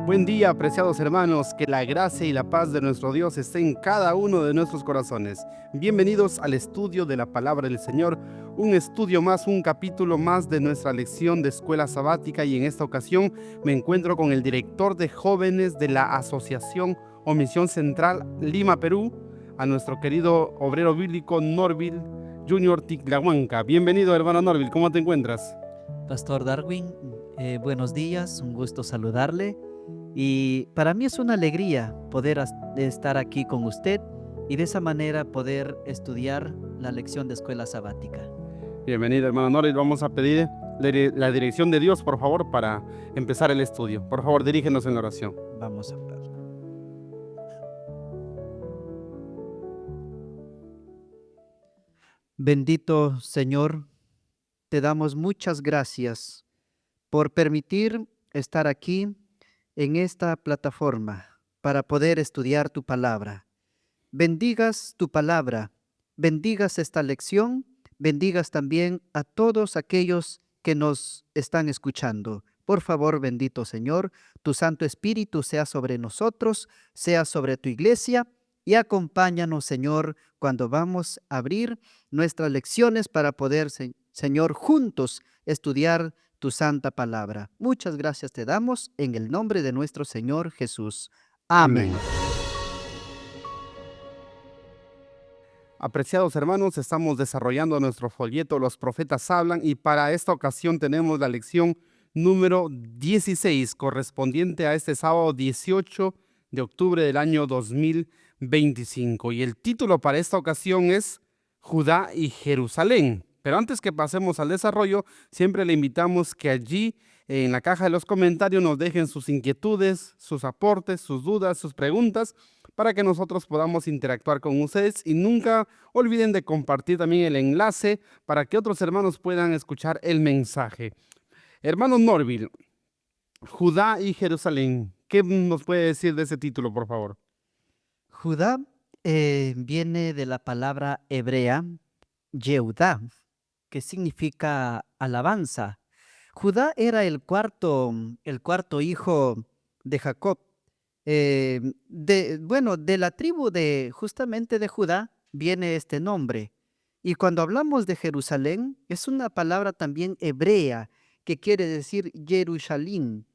Buen día, apreciados hermanos, que la gracia y la paz de nuestro Dios esté en cada uno de nuestros corazones. Bienvenidos al estudio de la palabra del Señor, un estudio más, un capítulo más de nuestra lección de escuela sabática, y en esta ocasión me encuentro con el director de jóvenes de la Asociación o Misión Central Lima, Perú, a nuestro querido obrero bíblico Norville Junior Ticlahuanca. Bienvenido, hermano Norville, ¿cómo te encuentras? Pastor Darwin, buenos días, un gusto saludarle y para mí es una alegría poder estar aquí con usted y de esa manera poder estudiar la lección de escuela sabática. Bienvenido, hermano Norville. Vamos a pedir la dirección de Dios, por favor, para empezar el estudio. Por favor, dirígenos en la oración. Vamos a orar. Bendito Señor, te damos muchas gracias por permitir estar aquí en esta plataforma para poder estudiar tu palabra. Bendigas tu palabra, bendigas esta lección, bendigas también a todos aquellos que nos están escuchando. Por favor, bendito Señor, tu Santo Espíritu sea sobre nosotros, sea sobre tu iglesia y acompáñanos, Señor, cuando vamos a abrir nuestras lecciones para poder, Señor, juntos estudiar tu santa palabra. Muchas gracias te damos en el nombre de nuestro Señor Jesús. Amén. Amén. Apreciados hermanos, estamos desarrollando nuestro folleto Los Profetas Hablan, y para esta ocasión tenemos la lección número 16, correspondiente a este sábado 18 de octubre del año 2025. Y el título para esta ocasión es Judá y Jerusalén. Pero antes que pasemos al desarrollo, siempre le invitamos que allí en la caja de los comentarios nos dejen sus inquietudes, sus aportes, sus dudas, sus preguntas, para que nosotros podamos interactuar con ustedes, y nunca olviden de compartir también el enlace para que otros hermanos puedan escuchar el mensaje. Hermano Norville, Judá y Jerusalén, ¿qué nos puede decir de ese título, por favor? Judá viene de la palabra hebrea Yehudá, que significa alabanza. Judá era el cuarto hijo de Jacob. De la tribu justamente de Judá viene este nombre. Y cuando hablamos de Jerusalén, es una palabra también hebrea que quiere decir Jerusalén,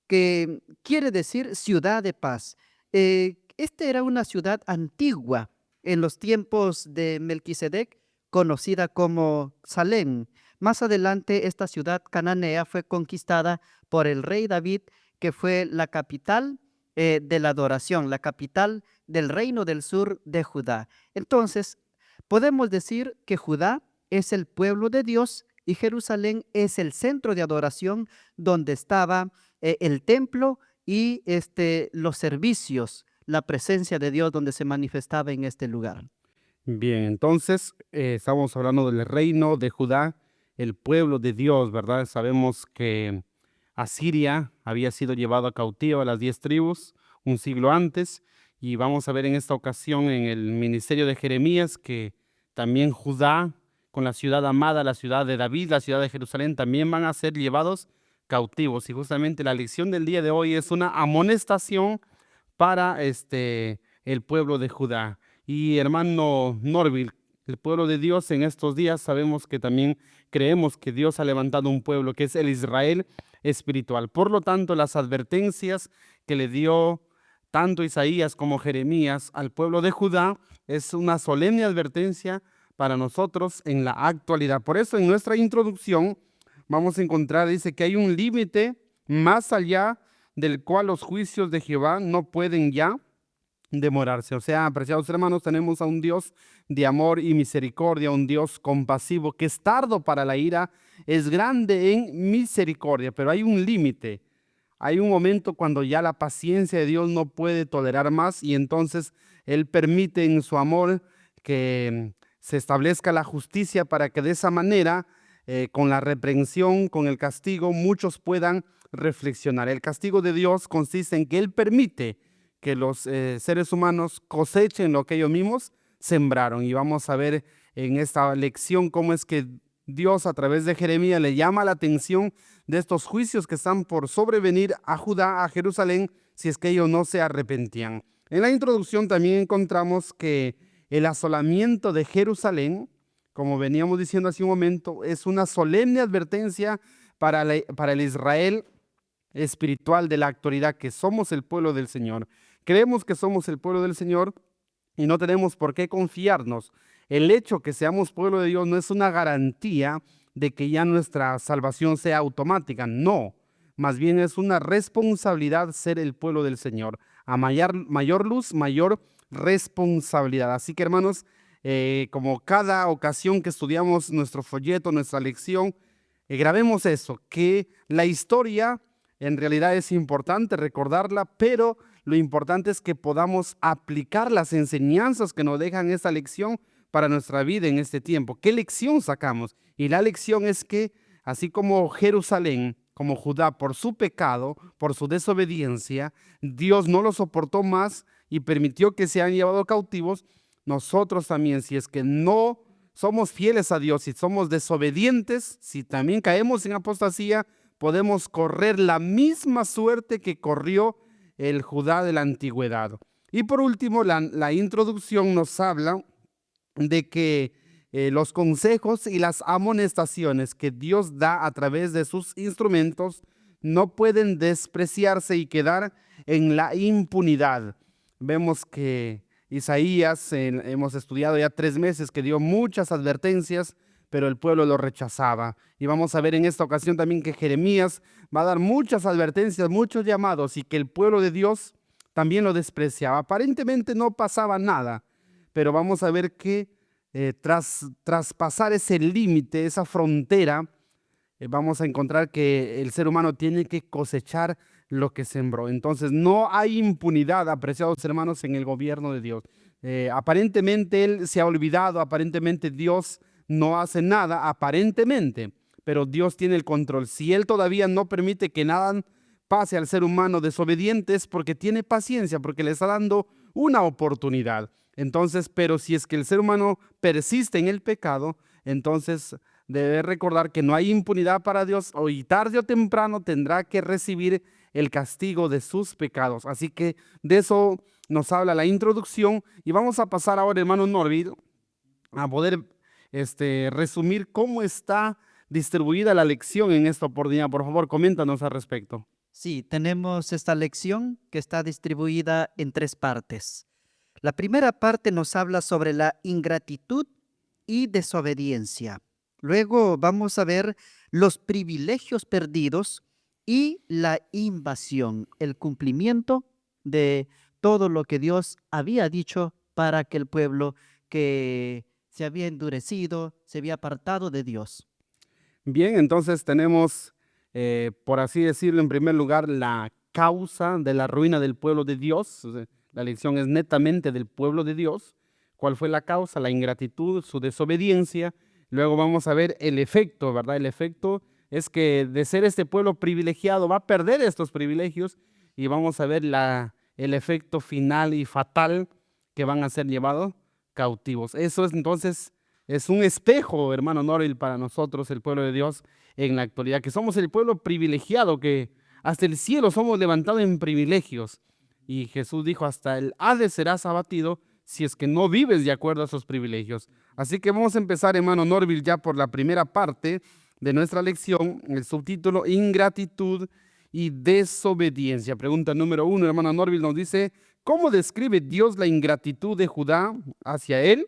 que quiere decir ciudad de paz. Esta era una ciudad antigua en los tiempos de Melquisedec, conocida como Salem. Más adelante, esta ciudad cananea fue conquistada por el rey David, que fue la capital de la adoración, la capital del reino del sur de Judá. Entonces, podemos decir que Judá es el pueblo de Dios y Jerusalén es el centro de adoración donde estaba el templo y los servicios, la presencia de Dios donde se manifestaba en este lugar. Bien, entonces estamos hablando del reino de Judá, el pueblo de Dios, ¿verdad? Sabemos que Asiria había sido llevado cautivo a las 10 tribus un siglo antes, y vamos a ver en esta ocasión en el ministerio de Jeremías que también Judá, con la ciudad amada, la ciudad de David, la ciudad de Jerusalén, también van a ser llevados cautivos. Y justamente la lección del día de hoy es una amonestación para el pueblo de Judá. Y hermano Norville, el pueblo de Dios en estos días, sabemos que también creemos que Dios ha levantado un pueblo que es el Israel espiritual. Por lo tanto, las advertencias que le dio tanto Isaías como Jeremías al pueblo de Judá es una solemne advertencia para nosotros en la actualidad. Por eso en nuestra introducción vamos a encontrar, dice que hay un límite más allá del cual los juicios de Jehová no pueden ya demorarse. O sea, apreciados hermanos, tenemos a un Dios de amor y misericordia, un Dios compasivo que es tardo para la ira, es grande en misericordia, pero hay un límite. Hay un momento cuando ya la paciencia de Dios no puede tolerar más, y entonces Él permite en su amor que se establezca la justicia para que de esa manera, con la reprensión, con el castigo, muchos puedan reflexionar. El castigo de Dios consiste en que Él permite que los seres humanos cosechen lo que ellos mismos sembraron. Y vamos a ver en esta lección cómo es que Dios a través de Jeremías le llama la atención de estos juicios que están por sobrevenir a Judá, a Jerusalén, si es que ellos no se arrepentían. En la introducción también encontramos que el asolamiento de Jerusalén, como veníamos diciendo hace un momento, es una solemne advertencia para el Israel espiritual de la actualidad, que somos el pueblo del Señor. Creemos que somos el pueblo del Señor y no tenemos por qué confiarnos. El hecho que seamos pueblo de Dios no es una garantía de que ya nuestra salvación sea automática, no. Más bien es una responsabilidad ser el pueblo del Señor. A mayor luz, mayor responsabilidad. Así que hermanos, como cada ocasión que estudiamos nuestro folleto, nuestra lección, grabemos eso, que la historia en realidad es importante recordarla, pero lo importante es que podamos aplicar las enseñanzas que nos dejan esta lección para nuestra vida en este tiempo. ¿Qué lección sacamos? Y la lección es que, así como Jerusalén, como Judá, por su pecado, por su desobediencia, Dios no lo soportó más y permitió que sean llevados cautivos. Nosotros también, si es que no somos fieles a Dios, si somos desobedientes, si también caemos en apostasía, podemos correr la misma suerte que corrió el Judá de la antigüedad. Y por último, la introducción nos habla de que los consejos y las amonestaciones que Dios da a través de sus instrumentos no pueden despreciarse y quedar en la impunidad. Vemos que Isaías, hemos estudiado ya 3 meses, que dio muchas advertencias, pero el pueblo lo rechazaba. Y vamos a ver en esta ocasión también que Jeremías va a dar muchas advertencias, muchos llamados, y que el pueblo de Dios también lo despreciaba. Aparentemente no pasaba nada, pero vamos a ver que tras pasar ese límite, esa frontera, vamos a encontrar que el ser humano tiene que cosechar lo que sembró. Entonces no hay impunidad, apreciados hermanos, en el gobierno de Dios. Aparentemente Él se ha olvidado, aparentemente Dios no hace nada, aparentemente, pero Dios tiene el control. Si Él todavía no permite que nada pase al ser humano desobediente, es porque tiene paciencia, porque le está dando una oportunidad. Entonces, pero si es que el ser humano persiste en el pecado, entonces debe recordar que no hay impunidad para Dios, y tarde o temprano tendrá que recibir el castigo de sus pecados. Así que de eso nos habla la introducción, y vamos a pasar ahora, hermano Norvid, a poder resumir cómo está distribuida la lección en esta oportunidad. Por favor, coméntanos al respecto. Sí, tenemos esta lección que está distribuida en 3 partes. La primera parte nos habla sobre la ingratitud y desobediencia. Luego vamos a ver los privilegios perdidos y la invasión, el cumplimiento de todo lo que Dios había dicho para aquel pueblo que se había endurecido, se había apartado de Dios. Bien, entonces tenemos, por así decirlo, en primer lugar, la causa de la ruina del pueblo de Dios. O sea, la lección es netamente del pueblo de Dios. ¿Cuál fue la causa? La ingratitud, su desobediencia. Luego vamos a ver el efecto, ¿verdad? El efecto es que de ser este pueblo privilegiado va a perder estos privilegios, y vamos a ver el efecto final y fatal, que van a ser llevados cautivos. Eso es entonces es un espejo, hermano Noril, para nosotros, el pueblo de Dios en la actualidad, que somos el pueblo privilegiado, que hasta el cielo somos levantados en privilegios. Y Jesús dijo, hasta el Hades serás abatido si es que no vives de acuerdo a esos privilegios. Así que vamos a empezar, hermano Norville, ya por la primera parte de nuestra lección, el subtítulo Ingratitud y desobediencia. Pregunta número 1, hermano Norville nos dice, ¿cómo describe Dios la ingratitud de Judá hacia él?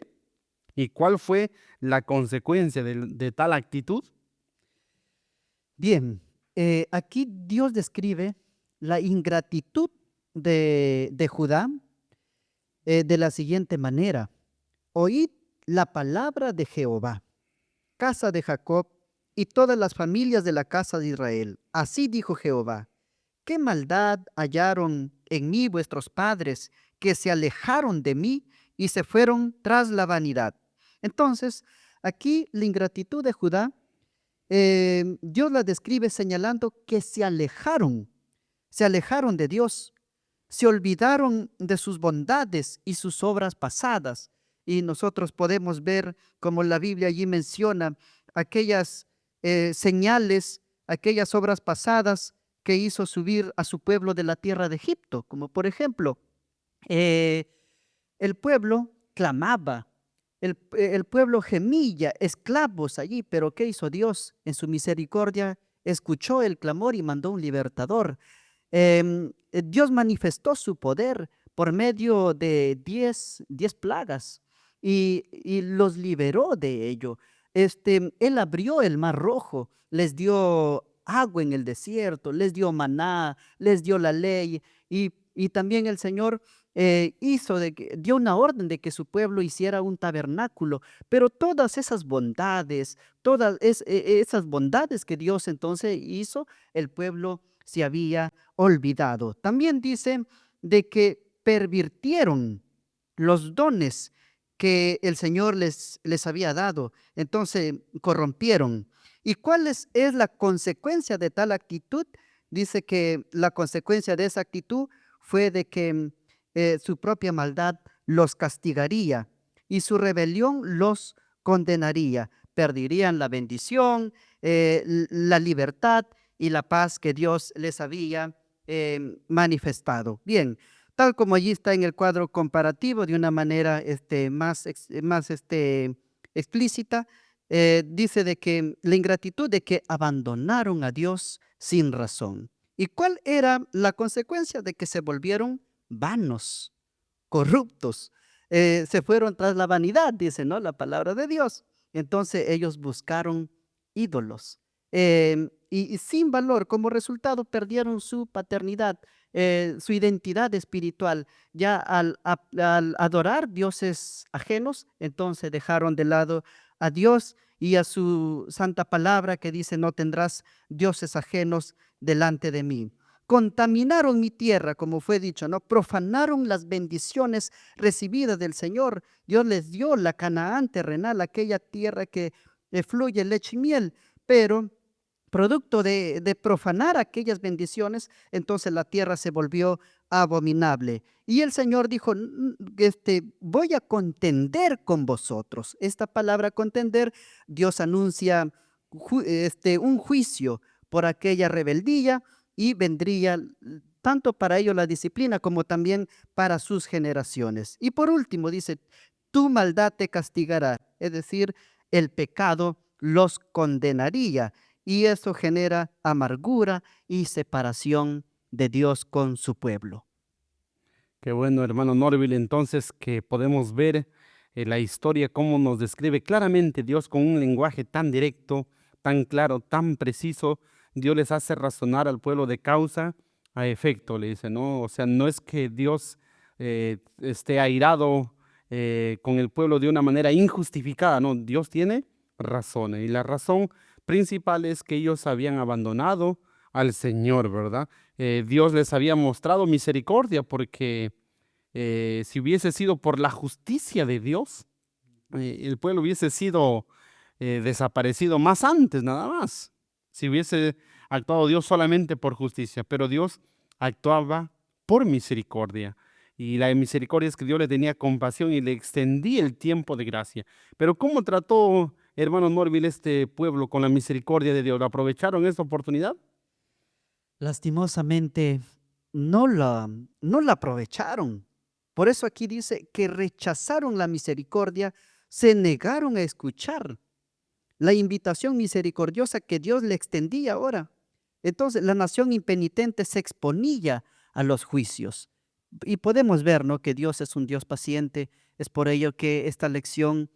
¿Y cuál fue la consecuencia de tal actitud? Bien, aquí Dios describe la ingratitud de Judá de la siguiente manera. Oíd la palabra de Jehová, casa de Jacob y todas las familias de la casa de Israel. Así dijo Jehová, ¿qué maldad hallaron en mí vuestros padres, que se alejaron de mí y se fueron tras la vanidad? Entonces, aquí la ingratitud de Judá, Dios la describe señalando que se alejaron de Dios, se olvidaron de sus bondades y sus obras pasadas. Y nosotros podemos ver, como la Biblia allí menciona, aquellas señales, aquellas obras pasadas que hizo subir a su pueblo de la tierra de Egipto, como por ejemplo, eh, el pueblo clamaba, el pueblo gemía, esclavos allí, pero ¿qué hizo Dios? En su misericordia escuchó el clamor y mandó un libertador. Dios manifestó su poder por medio de 10 plagas y los liberó de ello. Él abrió el mar rojo, les dio agua en el desierto, les dio maná, les dio la ley y también el Señor dio una orden de que su pueblo hiciera un tabernáculo, pero todas esas bondades, esas bondades que Dios entonces hizo, el pueblo se había olvidado. También dice de que pervirtieron los dones que el Señor les había dado, entonces corrompieron. ¿Y cuál es la consecuencia de tal actitud? Dice que la consecuencia de esa actitud fue de que su propia maldad los castigaría y su rebelión los condenaría. Perderían la bendición, la libertad y la paz que Dios les había manifestado. Bien, tal como allí está en el cuadro comparativo de una manera más explícita, dice de que la ingratitud de que abandonaron a Dios sin razón. ¿Y cuál era la consecuencia? De que se volvieron vanos, corruptos, se fueron tras la vanidad, dice, ¿no? La palabra de Dios. Entonces ellos buscaron ídolos y sin valor, como resultado perdieron su paternidad, su identidad espiritual. Ya al adorar dioses ajenos, entonces dejaron de lado a Dios y a su santa palabra que dice, no tendrás dioses ajenos delante de mí. Contaminaron mi tierra, como fue dicho, ¿no? Profanaron las bendiciones recibidas del Señor. Dios les dio la Canaán terrenal, aquella tierra que fluye leche y miel, pero producto de profanar aquellas bendiciones, entonces la tierra se volvió abominable. Y el Señor dijo, voy a contender con vosotros. Esta palabra contender, Dios anuncia un juicio por aquella rebeldía y vendría tanto para ellos la disciplina como también para sus generaciones. Y por último dice, tu maldad te castigará, es decir, el pecado los condenaría y eso genera amargura y separación de Dios con su pueblo. Qué bueno, hermano Norville, entonces que podemos ver la historia, cómo nos describe claramente Dios con un lenguaje tan directo, tan claro, tan preciso. Dios les hace razonar al pueblo de causa a efecto, le dice, ¿no? O sea, no es que Dios esté airado con el pueblo de una manera injustificada, no, Dios tiene razones y la razón principal es que ellos habían abandonado al Señor, ¿verdad? Dios les había mostrado misericordia porque si hubiese sido por la justicia de Dios, el pueblo hubiese sido desaparecido más antes, nada más. Si hubiese actuado Dios solamente por justicia, pero Dios actuaba por misericordia. Y la misericordia es que Dios le tenía compasión y le extendía el tiempo de gracia. Pero ¿cómo trató, hermano Norville, este pueblo con la misericordia de Dios? ¿Lo aprovecharon esa oportunidad? Lastimosamente, no la aprovecharon. Por eso aquí dice que rechazaron la misericordia, se negaron a escuchar la invitación misericordiosa que Dios le extendía ahora. Entonces la nación impenitente se exponía a los juicios. Y podemos ver, ¿no?, que Dios es un Dios paciente. Es por ello que esta lección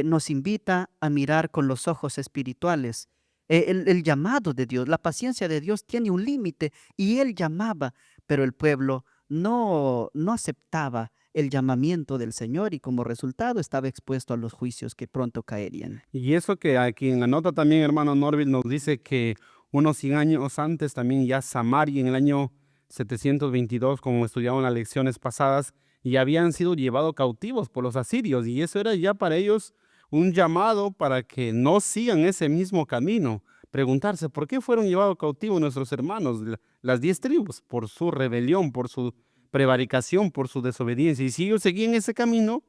nos invita a mirar con los ojos espirituales. El llamado de Dios, la paciencia de Dios tiene un límite y Él llamaba, pero el pueblo no aceptaba el llamamiento del Señor y como resultado estaba expuesto a los juicios que pronto caerían. Y eso que aquí en la nota también, hermano Norville, nos dice que unos 100 años antes también ya Samaria en el año 722, como estudiaron las lecciones pasadas, ya habían sido llevados cautivos por los asirios y eso era ya para ellos un llamado para que no sigan ese mismo camino. Preguntarse, ¿por qué fueron llevados cautivos nuestros hermanos, las 10 tribus? Por su rebelión, por su prevaricación, por su desobediencia. Y si ellos seguían ese camino,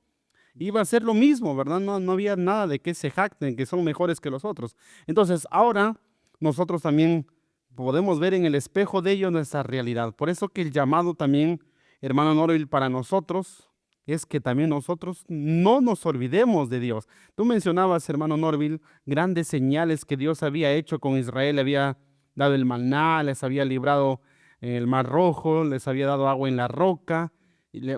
iba a ser lo mismo, ¿verdad? No había nada de que se jacten, que son mejores que los otros. Entonces, ahora nosotros también podemos ver en el espejo de ellos nuestra realidad. Por eso que el llamado también, hermano Norville, para nosotros es que también nosotros no nos olvidemos de Dios. Tú mencionabas, hermano Norville, grandes señales que Dios había hecho con Israel, había dado el maná, les había librado el mar rojo, les había dado agua en la roca,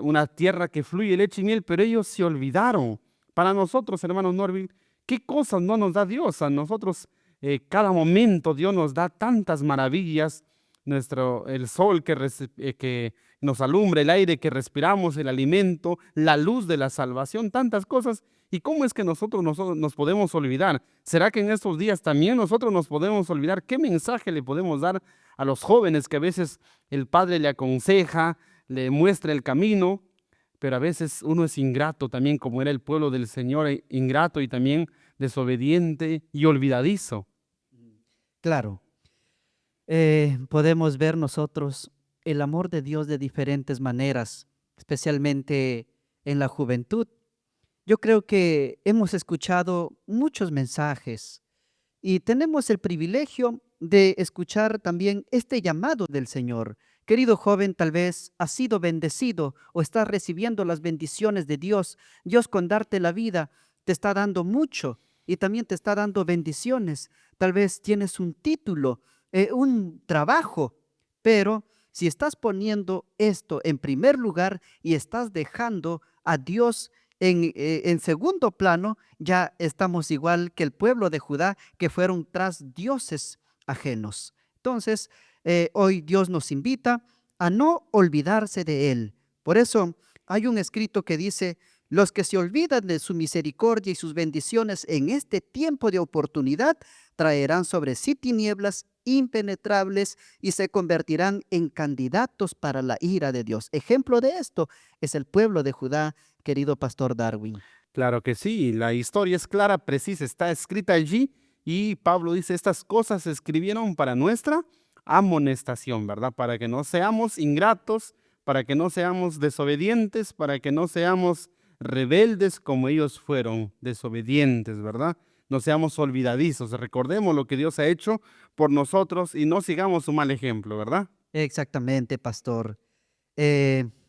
una tierra que fluye leche y miel, pero ellos se olvidaron. Para nosotros, hermano Norville, ¿qué cosas no nos da Dios? A nosotros cada momento Dios nos da tantas maravillas, el sol que nos alumbra, el aire que respiramos, el alimento, la luz de la salvación, tantas cosas. ¿Y cómo es que nosotros nos podemos olvidar? ¿Será que en estos días también nosotros nos podemos olvidar? ¿Qué mensaje le podemos dar a los jóvenes que a veces el padre le aconseja, le muestra el camino, pero a veces uno es ingrato también, como era el pueblo del Señor, ingrato y también desobediente y olvidadizo? Claro, podemos ver nosotros el amor de Dios de diferentes maneras, especialmente en la juventud. Yo creo que hemos escuchado muchos mensajes y tenemos el privilegio de escuchar también este llamado del Señor. Querido joven, tal vez has sido bendecido o estás recibiendo las bendiciones de Dios. Dios con darte la vida te está dando mucho y también te está dando bendiciones. Tal vez tienes un título, un trabajo, pero si estás poniendo esto en primer lugar y estás dejando a Dios en segundo plano, ya estamos igual que el pueblo de Judá, que fueron tras dioses ajenos. Entonces, hoy Dios nos invita a no olvidarse de Él. Por eso hay un escrito que dice: los que se olvidan de su misericordia y sus bendiciones en este tiempo de oportunidad, traerán sobre sí tinieblas impenetrables y se convertirán en candidatos para la ira de Dios. Ejemplo de esto es el pueblo de Judá, querido pastor Darwin. Claro que sí, la historia es clara, precisa, está escrita allí y Pablo dice, estas cosas se escribieron para nuestra amonestación, ¿verdad? Para que no seamos ingratos, para que no seamos desobedientes, para que no seamos rebeldes como ellos fueron desobedientes, ¿verdad? No seamos olvidadizos, recordemos lo que Dios ha hecho por nosotros y no sigamos su mal ejemplo, ¿verdad? Exactamente, pastor.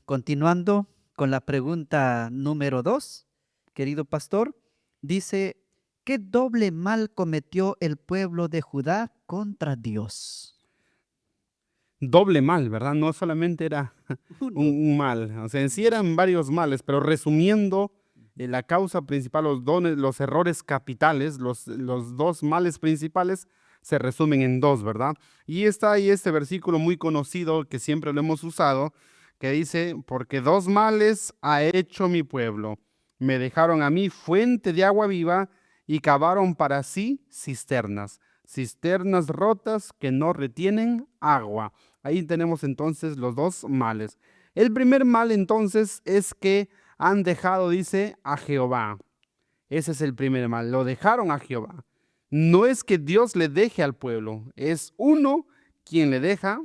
Continuando con la pregunta número 2, querido pastor, dice: ¿qué doble mal cometió el pueblo de Judá contra Dios? Doble mal, ¿verdad? No solamente era Uno. un mal, o sea, en sí eran varios males, pero resumiendo, la causa principal, los errores capitales, los dos males principales se resumen en dos, ¿verdad? Y está ahí este versículo muy conocido que siempre lo hemos usado, que dice, porque dos males ha hecho mi pueblo. Me dejaron a mí fuente de agua viva y cavaron para sí cisternas, cisternas rotas que no retienen agua. Ahí tenemos entonces los dos males. El primer mal entonces es que han dejado, dice, a Jehová. Ese es el primer mal, lo dejaron a Jehová. No es que Dios le deje al pueblo, es uno quien le deja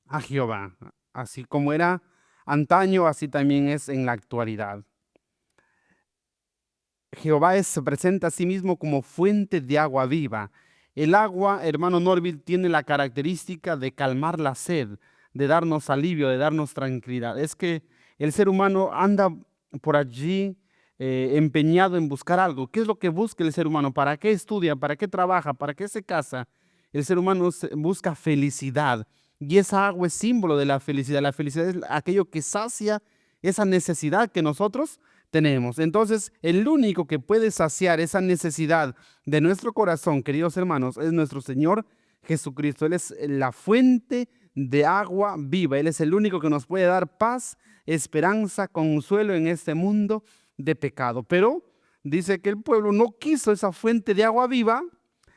a Jehová. Así como era antaño, así también es en la actualidad. Se presenta a sí mismo como fuente de agua viva. El agua, hermano Norville, tiene la característica de calmar la sed, de darnos alivio, de darnos tranquilidad. Es que el ser humano anda por allí empeñado en buscar algo. ¿Qué es lo que busca el ser humano? ¿Para qué estudia? ¿Para qué trabaja? ¿Para qué se casa? El ser humano busca felicidad y esa agua es símbolo de la felicidad. La felicidad es aquello que sacia esa necesidad que nosotros tenemos. Entonces, el único que puede saciar esa necesidad de nuestro corazón, queridos hermanos, es nuestro Señor Jesucristo. Él es la fuente de agua viva. Él es el único que nos puede dar paz, esperanza, consuelo en este mundo de pecado. Pero dice que el pueblo no quiso esa fuente de agua viva,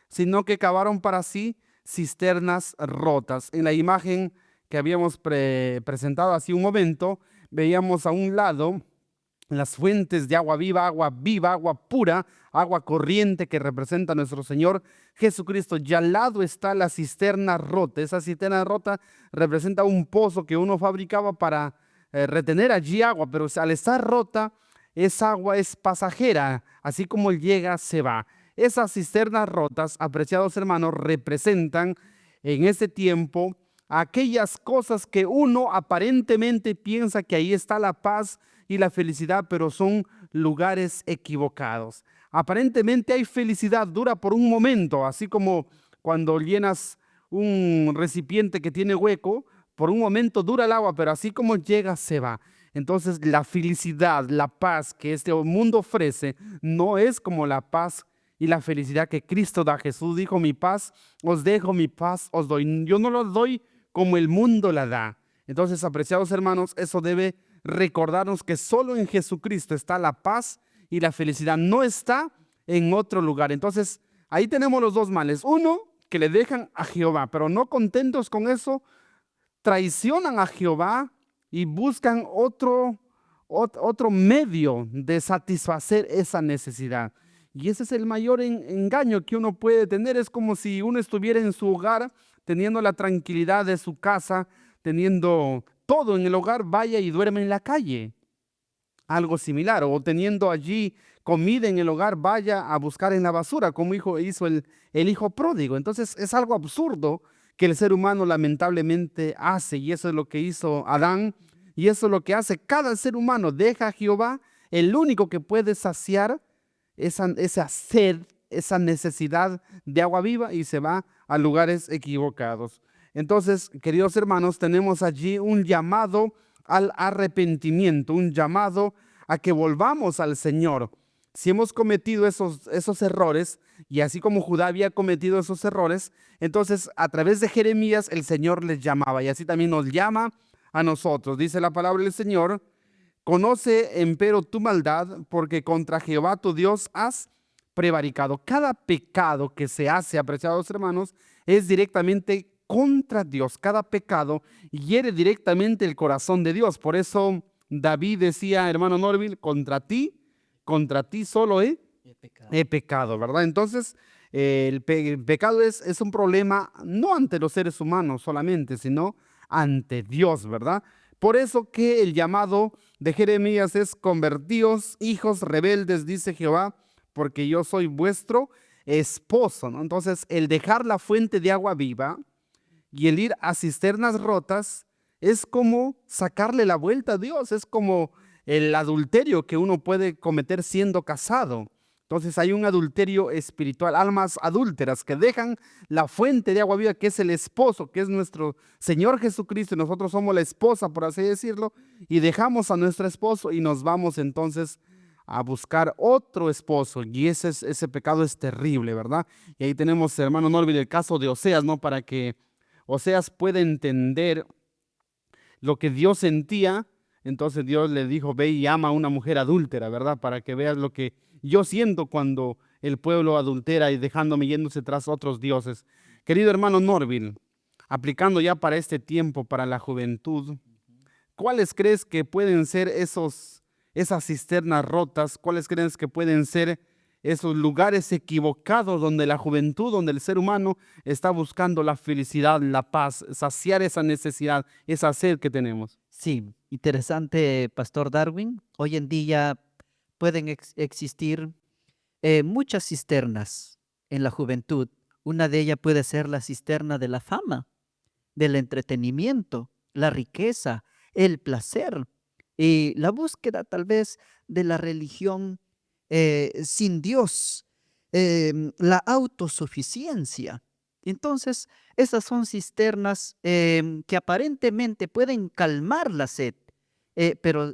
sino que cavaron para sí cisternas rotas. En la imagen que habíamos presentado hace un momento, veíamos a un lado las fuentes de agua viva, agua pura, agua corriente que representa a nuestro Señor Jesucristo. Y al lado está la cisterna rota. Esa cisterna rota representa un pozo que uno fabricaba para retener allí agua, pero al estar rota, esa agua es pasajera, así como llega, se va. Esas cisternas rotas, apreciados hermanos, representan en ese tiempo aquellas cosas que uno aparentemente piensa que ahí está la paz y la felicidad, pero son lugares equivocados. Aparentemente hay felicidad, dura por un momento, así como cuando llenas un recipiente que tiene hueco, por un momento dura el agua, pero así como llega, se va. Entonces la felicidad, la paz que este mundo ofrece, no es como la paz y la felicidad que Cristo da. Jesús dijo, mi paz os dejo, mi paz os doy. Yo no lo doy como el mundo la da. Entonces, apreciados hermanos, eso debe recordarnos que solo en Jesucristo está la paz y la felicidad, no está en otro lugar. Entonces, ahí tenemos los dos males. Uno, que le dejan a Jehová, pero no contentos con eso, traicionan a Jehová y buscan otro medio de satisfacer esa necesidad. Y ese es el mayor engaño que uno puede tener. Es como si uno estuviera en su hogar, teniendo la tranquilidad de su casa, teniendo todo en el hogar, vaya y duerme en la calle. Algo similar. O teniendo allí comida en el hogar, vaya a buscar en la basura, como hizo el hijo pródigo. Entonces es algo absurdo que el ser humano lamentablemente hace. Y eso es lo que hizo Adán. Y eso es lo que hace cada ser humano. Deja a Jehová, el único que puede saciar esa sed, esa necesidad de agua viva, y se va a lugares equivocados. Entonces, queridos hermanos, tenemos allí un llamado al arrepentimiento, un llamado a que volvamos al Señor. Si hemos cometido esos errores, y así como Judá había cometido esos errores, entonces a través de Jeremías el Señor les llamaba, y así también nos llama a nosotros. Dice la palabra del Señor: conoce empero tu maldad, porque contra Jehová tu Dios has prevaricado. Cada pecado que se hace, apreciados hermanos, es directamente contra Dios. Cada pecado hiere directamente el corazón de Dios. Por eso David decía, hermano Norville, contra ti solo he pecado, ¿verdad? Entonces, el pecado es un problema no ante los seres humanos solamente, sino ante Dios, ¿verdad? Por eso que el llamado de Jeremías es: convertíos, hijos rebeldes, dice Jehová, porque yo soy vuestro esposo, ¿no? Entonces, el dejar la fuente de agua viva y el ir a cisternas rotas es como sacarle la vuelta a Dios, es como el adulterio que uno puede cometer siendo casado. Entonces hay un adulterio espiritual, almas adúlteras que dejan la fuente de agua viva, que es el esposo, que es nuestro Señor Jesucristo, y nosotros somos la esposa, por así decirlo, y dejamos a nuestro esposo y nos vamos entonces a buscar otro esposo, y ese pecado es terrible, ¿verdad? Y ahí tenemos, hermano Norville, el caso de Oseas, ¿no? Para que Oseas pueda entender lo que Dios sentía. Entonces Dios le dijo: ve y ama a una mujer adúltera, ¿verdad? Para que veas lo que yo siento cuando el pueblo adultera y dejándome yéndose tras otros dioses. Querido hermano Norville, aplicando ya para este tiempo, para la juventud, ¿cuáles crees que pueden ser esas cisternas rotas? ¿Cuáles crees que pueden ser esos lugares equivocados donde la juventud, donde el ser humano está buscando la felicidad, la paz, saciar esa necesidad, esa sed que tenemos? Sí, interesante, Pastor Darwin. Hoy en día pueden existir muchas cisternas en la juventud. Una de ellas puede ser la cisterna de la fama, del entretenimiento, la riqueza, el placer y la búsqueda tal vez de la religión sin Dios, la autosuficiencia. Entonces, esas son cisternas que aparentemente pueden calmar la sed, pero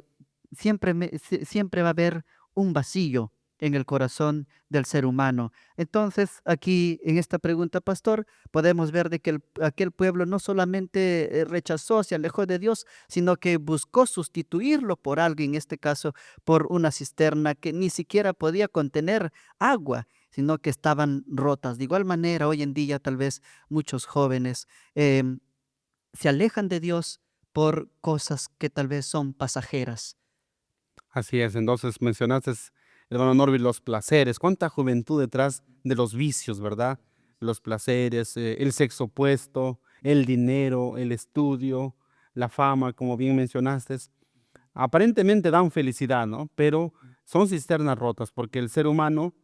siempre va a haber un vacío en el corazón del ser humano. Entonces, aquí en esta pregunta, pastor, podemos ver de que aquel pueblo no solamente rechazó, se alejó de Dios, sino que buscó sustituirlo por algo, en este caso por una cisterna que ni siquiera podía contener agua, sino que estaban rotas. De igual manera, hoy en día tal vez muchos jóvenes se alejan de Dios por cosas que tal vez son pasajeras. Así es, entonces mencionaste, hermano Norville, los placeres. ¿Cuánta juventud detrás de los vicios, verdad? Los placeres, el sexo opuesto, el dinero, el estudio, la fama, como bien mencionaste. Aparentemente dan felicidad, ¿no? Pero son cisternas rotas, porque el ser humano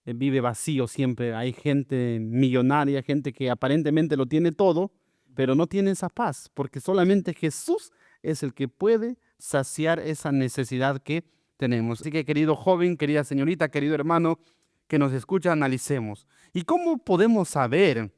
vive vacío siempre. Hay gente millonaria, gente que aparentemente lo tiene todo, pero no tiene esa paz, porque solamente Jesús es el que puede saciar esa necesidad que tenemos. Así que, querido joven, querida señorita, querido hermano que nos escucha, analicemos. ¿Y cómo podemos saber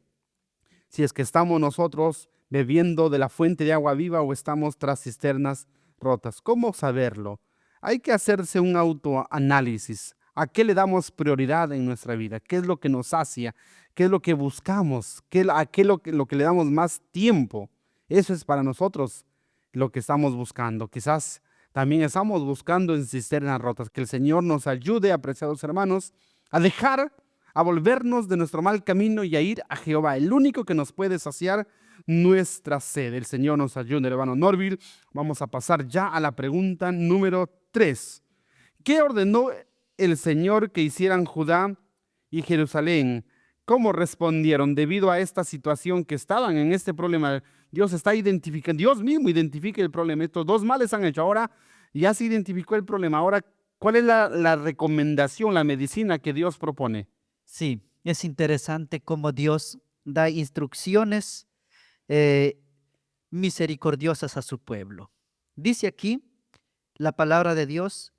si es que estamos nosotros bebiendo de la fuente de agua viva o estamos tras cisternas rotas? ¿Cómo saberlo? Hay que hacerse un autoanálisis. ¿A qué le damos prioridad en nuestra vida? ¿Qué es lo que nos sacia? ¿Qué es lo que buscamos? ¿A qué lo que le damos más tiempo? Eso es para nosotros lo que estamos buscando. Quizás también estamos buscando en cisternas rotas. Que el Señor nos ayude, apreciados hermanos, a volvernos de nuestro mal camino y a ir a Jehová, el único que nos puede saciar nuestra sed. El Señor nos ayude, hermano Norville. Vamos a pasar ya a la pregunta número 3. ¿Qué ordenó el Señor que hicieran Judá y Jerusalén? ¿Cómo respondieron debido a esta situación que estaban en este problema? Dios está identificando, Dios mismo identifica el problema. Estos dos males han hecho. Ahora ya se identificó el problema. Ahora, ¿cuál es la recomendación, la medicina que Dios propone? Sí, es interesante cómo Dios da instrucciones eh, misericordiosas a su pueblo. Dice aquí la palabra de Dios,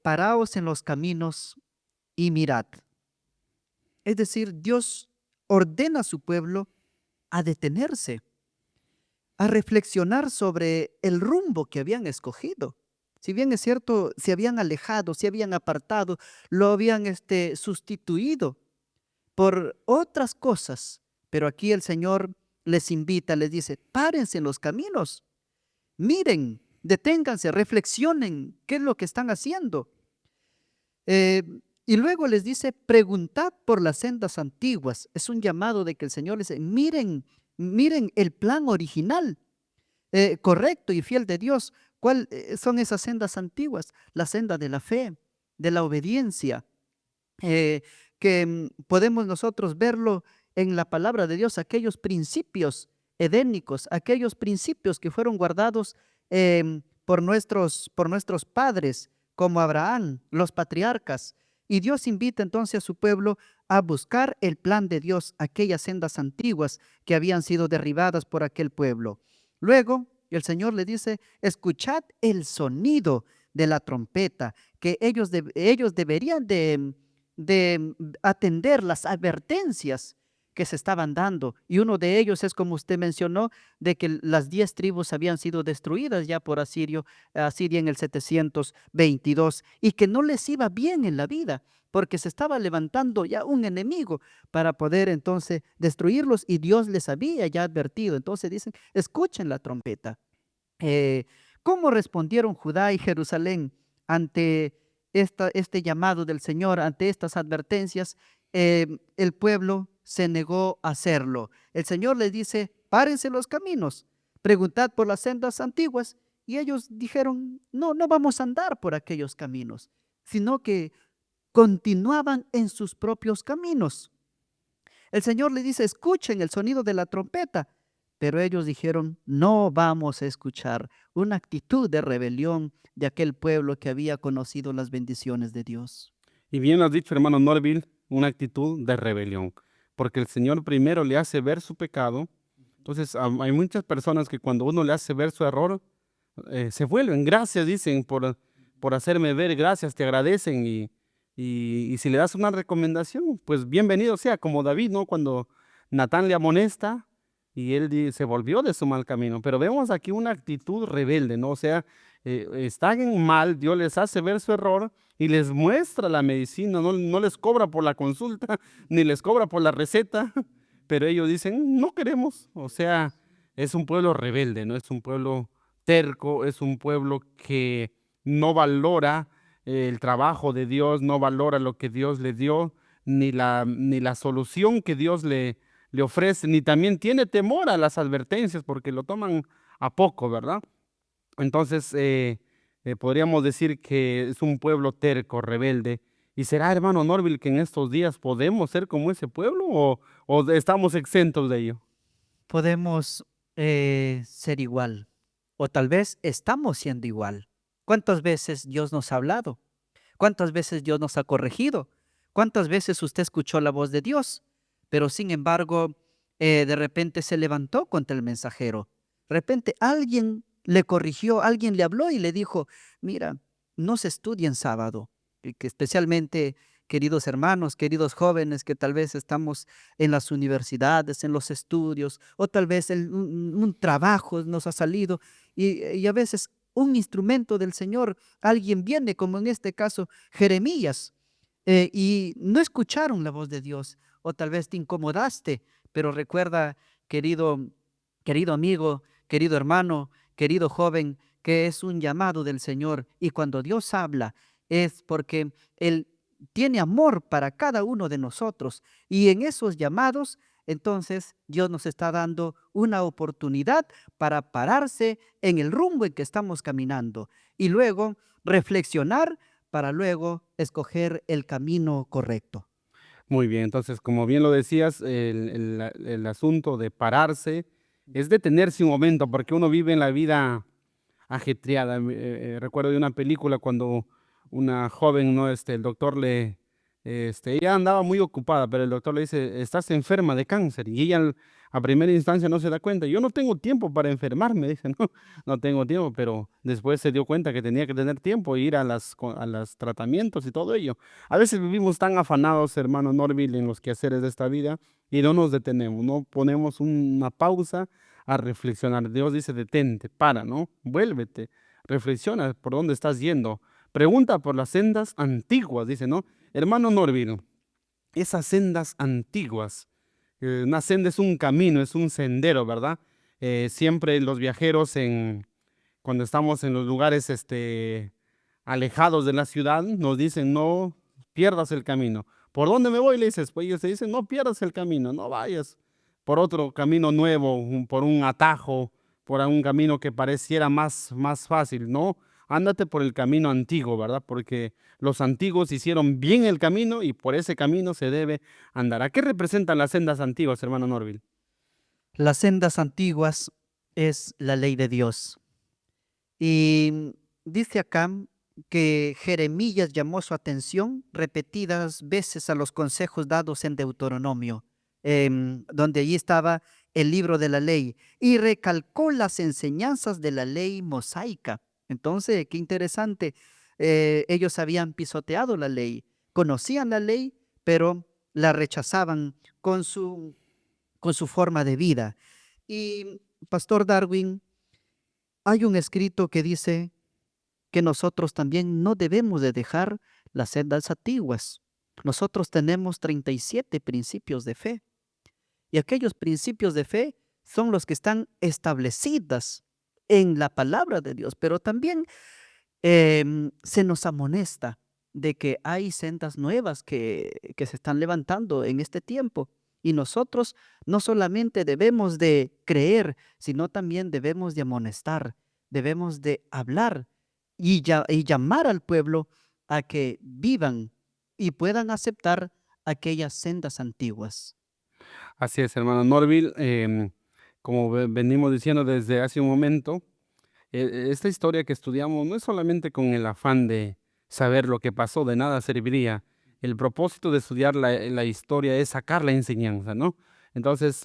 paraos en los caminos y mirad. Es decir, Dios ordena a su pueblo a detenerse, a reflexionar sobre el rumbo que habían escogido. Si bien es cierto, se habían alejado, se habían apartado, lo habían sustituido por otras cosas, pero aquí el Señor les invita, les dice, párense en los caminos, miren, deténganse, reflexionen qué es lo que están haciendo. Eh, y luego les dice, preguntad por las sendas antiguas. Es un llamado de que el Señor les dice, miren el plan original, correcto y fiel de Dios. ¿Cuáles son esas sendas antiguas? La senda de la fe, de la obediencia, eh, que podemos nosotros verlo en la palabra de Dios, aquellos principios edénicos, aquellos principios que fueron guardados por nuestros padres, como Abraham, los patriarcas. Y Dios invita entonces a su pueblo a buscar el plan de Dios, aquellas sendas antiguas que habían sido derribadas por aquel pueblo. Luego, el Señor le dice, escuchad el sonido de la trompeta, que ellos deberían de atender las advertencias que se estaban dando. Y uno de ellos es, como usted mencionó, de que las 10 tribus habían sido destruidas ya por Asiria en el 722, y que no les iba bien en la vida, porque se estaba levantando ya un enemigo para poder entonces destruirlos, y Dios les había ya advertido. Entonces dicen, escuchen la trompeta. Eh, ¿Cómo respondieron Judá y Jerusalén ante este llamado del Señor, ante estas advertencias? El pueblo se negó a hacerlo. El Señor les dice, párense los caminos, preguntad por las sendas antiguas. Y ellos dijeron, no, no vamos a andar por aquellos caminos, sino que continuaban en sus propios caminos. El Señor les dice, escuchen el sonido de la trompeta. Pero ellos dijeron, no vamos a escuchar. Una actitud de rebelión de aquel pueblo que había conocido las bendiciones de Dios. Y bien lo has dicho, hermano Norville, una actitud de rebelión, porque el Señor primero le hace ver su pecado. Entonces, hay muchas personas que cuando uno le hace ver su error, se vuelven, gracias, dicen, por hacerme ver, gracias, te agradecen. Y si le das una recomendación, pues bienvenido sea, como David, ¿no? Cuando Natán le amonesta y él se volvió de su mal camino. Pero vemos aquí una actitud rebelde, ¿no? O sea, están en mal, Dios les hace ver su error y les muestra la medicina, no les cobra por la consulta, ni les cobra por la receta, pero ellos dicen, no queremos. O sea, es un pueblo rebelde, ¿no? Es un pueblo terco, es un pueblo que no valora el trabajo de Dios, no valora lo que Dios le dio, ni la solución que Dios le ofrece, ni también tiene temor a las advertencias porque lo toman a poco, ¿verdad? Entonces, podríamos decir que es un pueblo terco, rebelde. ¿Y será, hermano Norville, que en estos días podemos ser como ese pueblo o estamos exentos de ello? Podemos ser igual, o tal vez estamos siendo igual. ¿Cuántas veces Dios nos ha hablado? ¿Cuántas veces Dios nos ha corregido? ¿Cuántas veces usted escuchó la voz de Dios? Pero sin embargo, de repente se levantó contra el mensajero. De repente alguien le corrigió, alguien le habló y le dijo, mira, no se estudia en sábado. Y que especialmente, queridos hermanos, queridos jóvenes, que tal vez estamos en las universidades, en los estudios, o tal vez un trabajo nos ha salido, y a veces un instrumento del Señor, alguien viene, como en este caso Jeremías, y no escucharon la voz de Dios, o tal vez te incomodaste, pero recuerda, querido amigo, querido hermano, querido joven, que es un llamado del Señor, y cuando Dios habla es porque Él tiene amor para cada uno de nosotros, y en esos llamados, entonces Dios nos está dando una oportunidad para pararse en el rumbo en que estamos caminando y luego reflexionar para luego escoger el camino correcto. Muy bien, entonces, como bien lo decías, el asunto de pararse es detenerse un momento, porque uno vive en la vida ajetreada. Recuerdo de una película cuando una joven, ¿no? El doctor ella andaba muy ocupada, pero el doctor le dice, estás enferma de cáncer. Y ella a primera instancia no se da cuenta. Yo no tengo tiempo para enfermarme, dice, no, no tengo tiempo, pero después se dio cuenta que tenía que tener tiempo, e ir a los tratamientos y todo ello. A veces vivimos tan afanados, hermano Norville, en los quehaceres de esta vida y no nos detenemos, no ponemos una pausa a reflexionar. Dios dice, detente, para, ¿no? Vuélvete, reflexiona por dónde estás yendo. Pregunta por las sendas antiguas, dice, ¿no? Hermano Norville, esas sendas antiguas, una senda es un camino, es un sendero, ¿verdad? Siempre los viajeros, cuando estamos en los lugares alejados de la ciudad, nos dicen, no pierdas el camino. ¿Por dónde me voy? Le dices, pues ellos te dicen, no pierdas el camino, no vayas por otro camino nuevo, por un atajo, por un camino que pareciera más fácil, no, ándate por el camino antiguo, ¿verdad? Porque los antiguos hicieron bien el camino y por ese camino se debe andar. ¿A qué representan las sendas antiguas, hermano Norville? Las sendas antiguas es la ley de Dios. Y dice acá que Jeremías llamó su atención repetidas veces a los consejos dados en Deuteronomio, donde allí estaba el libro de la ley, y recalcó las enseñanzas de la ley mosaica. Entonces, qué interesante, ellos habían pisoteado la ley, conocían la ley, pero la rechazaban con su forma de vida. Y Pastor Darwin, hay un escrito que dice que nosotros también no debemos de dejar las sendas antiguas. Nosotros tenemos 37 principios de fe y aquellos principios de fe son los que están establecidos en la palabra de Dios, pero también se nos amonesta de que hay sendas nuevas que se están levantando en este tiempo. Y nosotros no solamente debemos de creer, sino también debemos de amonestar, debemos de hablar y llamar al pueblo a que vivan y puedan aceptar aquellas sendas antiguas. Así es, hermano Norville, como venimos diciendo desde hace un momento, esta historia que estudiamos no es solamente con el afán de saber lo que pasó, de nada serviría. El propósito de estudiar la historia es sacar la enseñanza, ¿no? Entonces,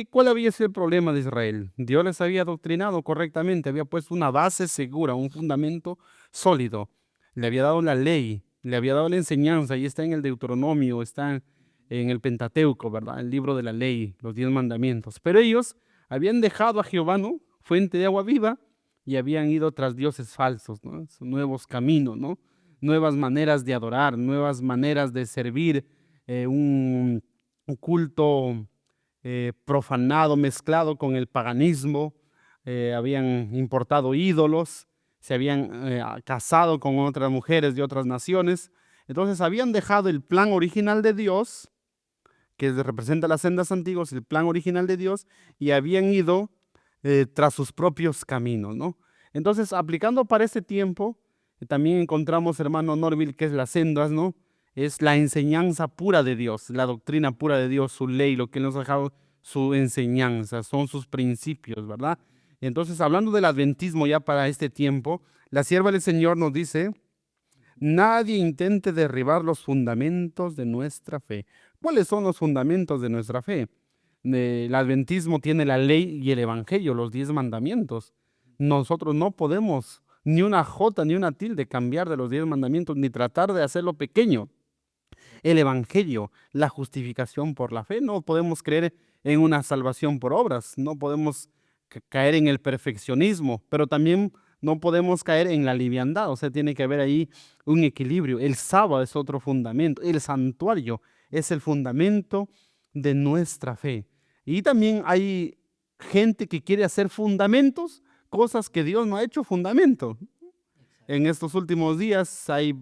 ¿cuál había sido el problema de Israel? Dios les había adoctrinado correctamente, había puesto una base segura, un fundamento sólido. Le había dado la ley, le había dado la enseñanza, y está en el Deuteronomio, está en el Pentateuco, ¿verdad? El libro de la ley, los 10 mandamientos. Pero ellos habían dejado a Jehová, ¿no? Fuente de agua viva, y habían ido tras dioses falsos, ¿no? Nuevos caminos, ¿no? Nuevas maneras de adorar, nuevas maneras de servir, un culto profanado, mezclado con el paganismo. Habían importado ídolos, se habían casado con otras mujeres de otras naciones. Entonces habían dejado el plan original de Dios, que representa las sendas antiguas, el plan original de Dios, y habían ido tras sus propios caminos, ¿no? Entonces, aplicando para este tiempo, también encontramos, hermano Norville, que es las sendas, ¿no? Es la enseñanza pura de Dios, la doctrina pura de Dios, su ley, lo que Él nos ha dejado, su enseñanza, son sus principios, ¿verdad? Entonces, hablando del adventismo ya para este tiempo, la sierva del Señor nos dice Nadie intente derribar los fundamentos de nuestra fe. ¿Cuáles son los fundamentos de nuestra fe? El adventismo tiene la ley y el evangelio, los 10 mandamientos. Nosotros no podemos ni una jota ni una tilde cambiar de los 10 mandamientos, ni tratar de hacerlo pequeño. El evangelio, la justificación por la fe, no podemos creer en una salvación por obras, no podemos caer en el perfeccionismo, pero también no podemos caer en la liviandad, o sea, tiene que haber ahí un equilibrio. El sábado es otro fundamento, el santuario es el fundamento de nuestra fe. Y también hay gente que quiere hacer fundamentos, cosas que Dios no ha hecho fundamento. En estos últimos días hay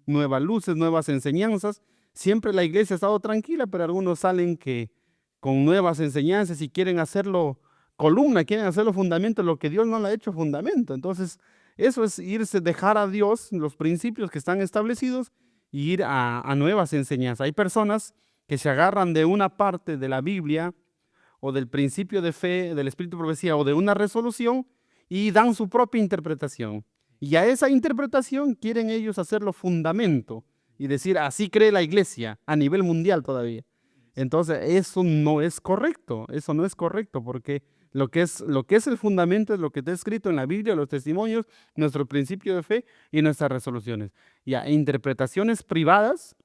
nuevas luces, nuevas enseñanzas. Siempre la iglesia ha estado tranquila, pero algunos salen que con nuevas enseñanzas y quieren hacerlo columna, quieren hacerlo fundamento, lo que Dios no le ha hecho fundamento. Entonces, eso es irse, dejar a Dios los principios que están establecidos y ir a nuevas enseñanzas. Hay personas que se agarran de una parte de la Biblia o del principio de fe, del espíritu de profecía o de una resolución y dan su propia interpretación. Y a esa interpretación quieren ellos hacerlo fundamento y decir, así cree la iglesia a nivel mundial todavía. Entonces, eso no es correcto, porque lo que es el fundamento es lo que está escrito en la Biblia, los testimonios, nuestro principio de fe y nuestras resoluciones. Y a interpretaciones privadas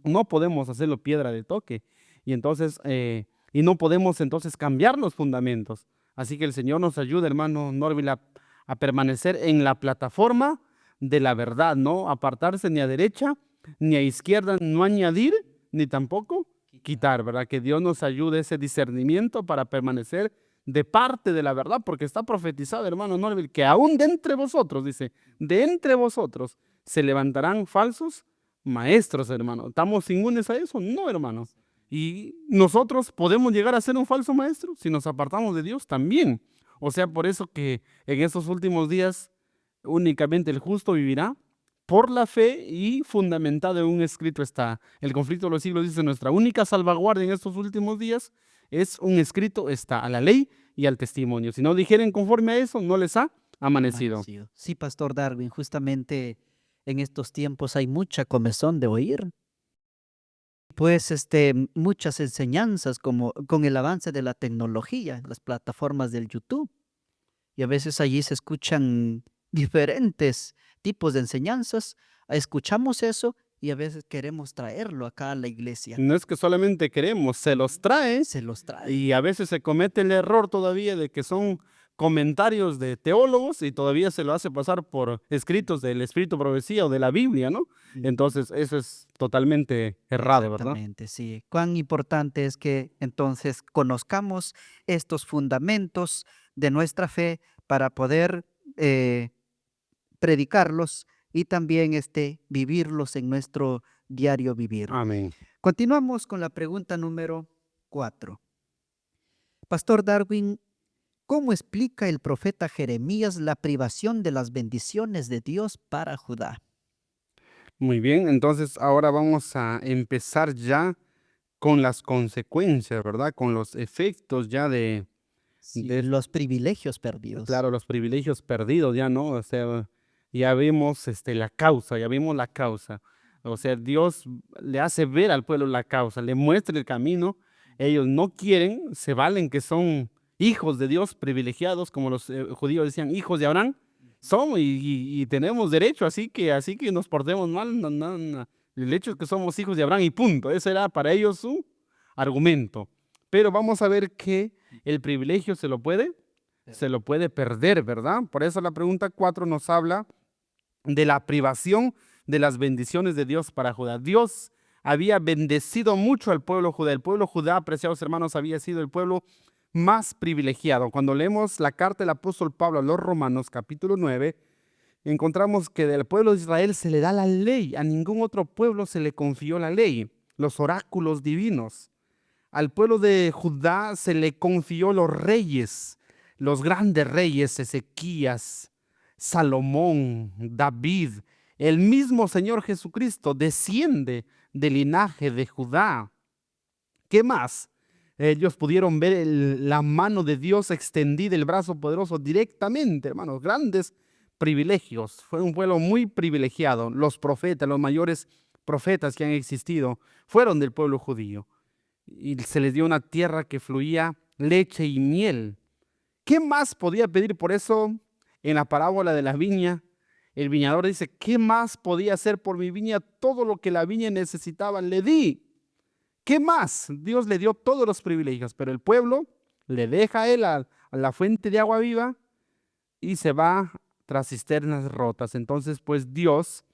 no podemos hacerlo piedra de toque. Y entonces, y no podemos entonces cambiar los fundamentos. Así que el Señor nos ayude, hermano Norville, a permanecer en la plataforma de la verdad, no apartarse ni a derecha ni a izquierda, no añadir ni tampoco quitar, ¿verdad? Que Dios nos ayude ese discernimiento para permanecer de parte de la verdad, porque está profetizado, hermano Norville, que aún de entre vosotros, dice, de entre vosotros se levantarán falsos maestros, hermano. ¿Estamos inmunes a eso? No, hermano. Y nosotros podemos llegar a ser un falso maestro si nos apartamos de Dios también. O sea, por eso que en estos últimos días únicamente el justo vivirá por la fe y fundamentado en un escrito está. El conflicto de los siglos dice, nuestra única salvaguardia en estos últimos días es un escrito está, a la ley y al testimonio. Si no dijeren conforme a eso, no les ha amanecido. Sí, Pastor Darwin, justamente en estos tiempos hay mucha comezón de oír. Pues muchas enseñanzas como con el avance de la tecnología, las plataformas del YouTube. Y a veces allí se escuchan diferentes tipos de enseñanzas. Escuchamos eso y a veces queremos traerlo acá a la iglesia. No es que solamente queremos, se los trae Se los trae. y a veces se comete el error todavía de que son comentarios de teólogos y todavía se lo hace pasar por escritos del Espíritu de Profecía o de la Biblia, ¿no? Entonces eso es totalmente errado, ¿verdad? Exactamente, sí. Cuán importante es que entonces conozcamos estos fundamentos de nuestra fe para poder predicarlos y también vivirlos en nuestro diario vivir. Amén. Continuamos con la pregunta número 4. Pastor Darwin, ¿cómo explica el profeta Jeremías la privación de las bendiciones de Dios para Judá? Muy bien, entonces ahora vamos a empezar ya con las consecuencias, ¿verdad? Con los efectos ya de Los privilegios perdidos. claro, los privilegios perdidos ya, ¿no? O sea, ya vimos la causa, ya vimos la causa. O sea, Dios le hace ver al pueblo la causa, le muestra el camino. Ellos no quieren, se valen que son hijos de Dios privilegiados, como los judíos decían, hijos de Abraham. Somos y tenemos derecho, así que nos portemos mal. No. El hecho es que somos hijos de Abraham y punto. Ese era para ellos su argumento. Pero vamos a ver que el privilegio se lo puede perder, ¿verdad? Por eso la pregunta 4 nos habla de la privación de las bendiciones de Dios para Judá. Dios había bendecido mucho al pueblo Judá. El pueblo Judá, apreciados hermanos, había sido el pueblo más privilegiado. Cuando leemos la carta del apóstol Pablo a los Romanos, capítulo 9, encontramos que del pueblo de Israel se le da la ley. A ningún otro pueblo se le confió la ley, los oráculos divinos. Al pueblo de Judá se le confió los reyes, los grandes reyes, Ezequías, Salomón, David. El mismo Señor Jesucristo desciende del linaje de Judá. ¿Qué más? Ellos pudieron ver la mano de Dios extendida, el brazo poderoso directamente, hermanos, grandes privilegios. Fue un pueblo muy privilegiado. Los profetas, los mayores profetas que han existido, fueron del pueblo judío. Y se les dio una tierra que fluía leche y miel. ¿Qué más podía pedir? Por eso, en la parábola de la viña, el viñador dice, ¿qué más podía hacer por mi viña? Todo lo que la viña necesitaba, le di. ¿Qué más? Dios le dio todos los privilegios, pero el pueblo le deja a él a la fuente de agua viva y se va tras cisternas rotas. Entonces, pues Dios,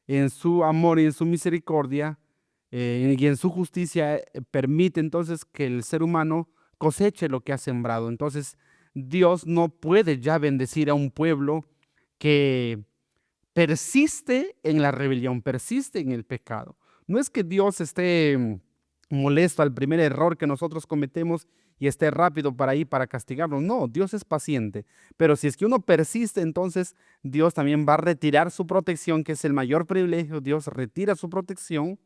en su amor y en su misericordia y en su justicia, permite entonces que el ser humano coseche lo que ha sembrado. Entonces, Dios no puede ya bendecir a un pueblo que persiste en la rebelión, persiste en el pecado. No es que Dios esté molesto al primer error que nosotros cometemos y esté rápido para ir para castigarnos. No, Dios es paciente. Pero si es que uno persiste, entonces Dios también va a retirar su protección, que es el mayor privilegio. Dios retira su protección.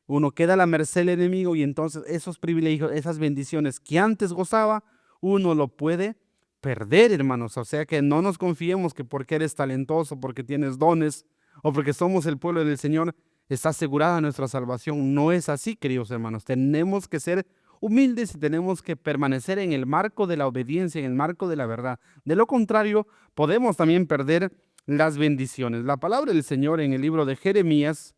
Uno queda a la merced del enemigo y entonces esos privilegios, esas bendiciones que antes gozaba, uno lo puede perder, hermanos. O sea que no nos confiemos que porque eres talentoso, porque tienes dones o porque somos el pueblo del Señor, está asegurada nuestra salvación. No es así, queridos hermanos. Tenemos que ser humildes y tenemos que permanecer en el marco de la obediencia, en el marco de la verdad. De lo contrario, podemos también perder las bendiciones. La palabra del Señor en el libro de Jeremías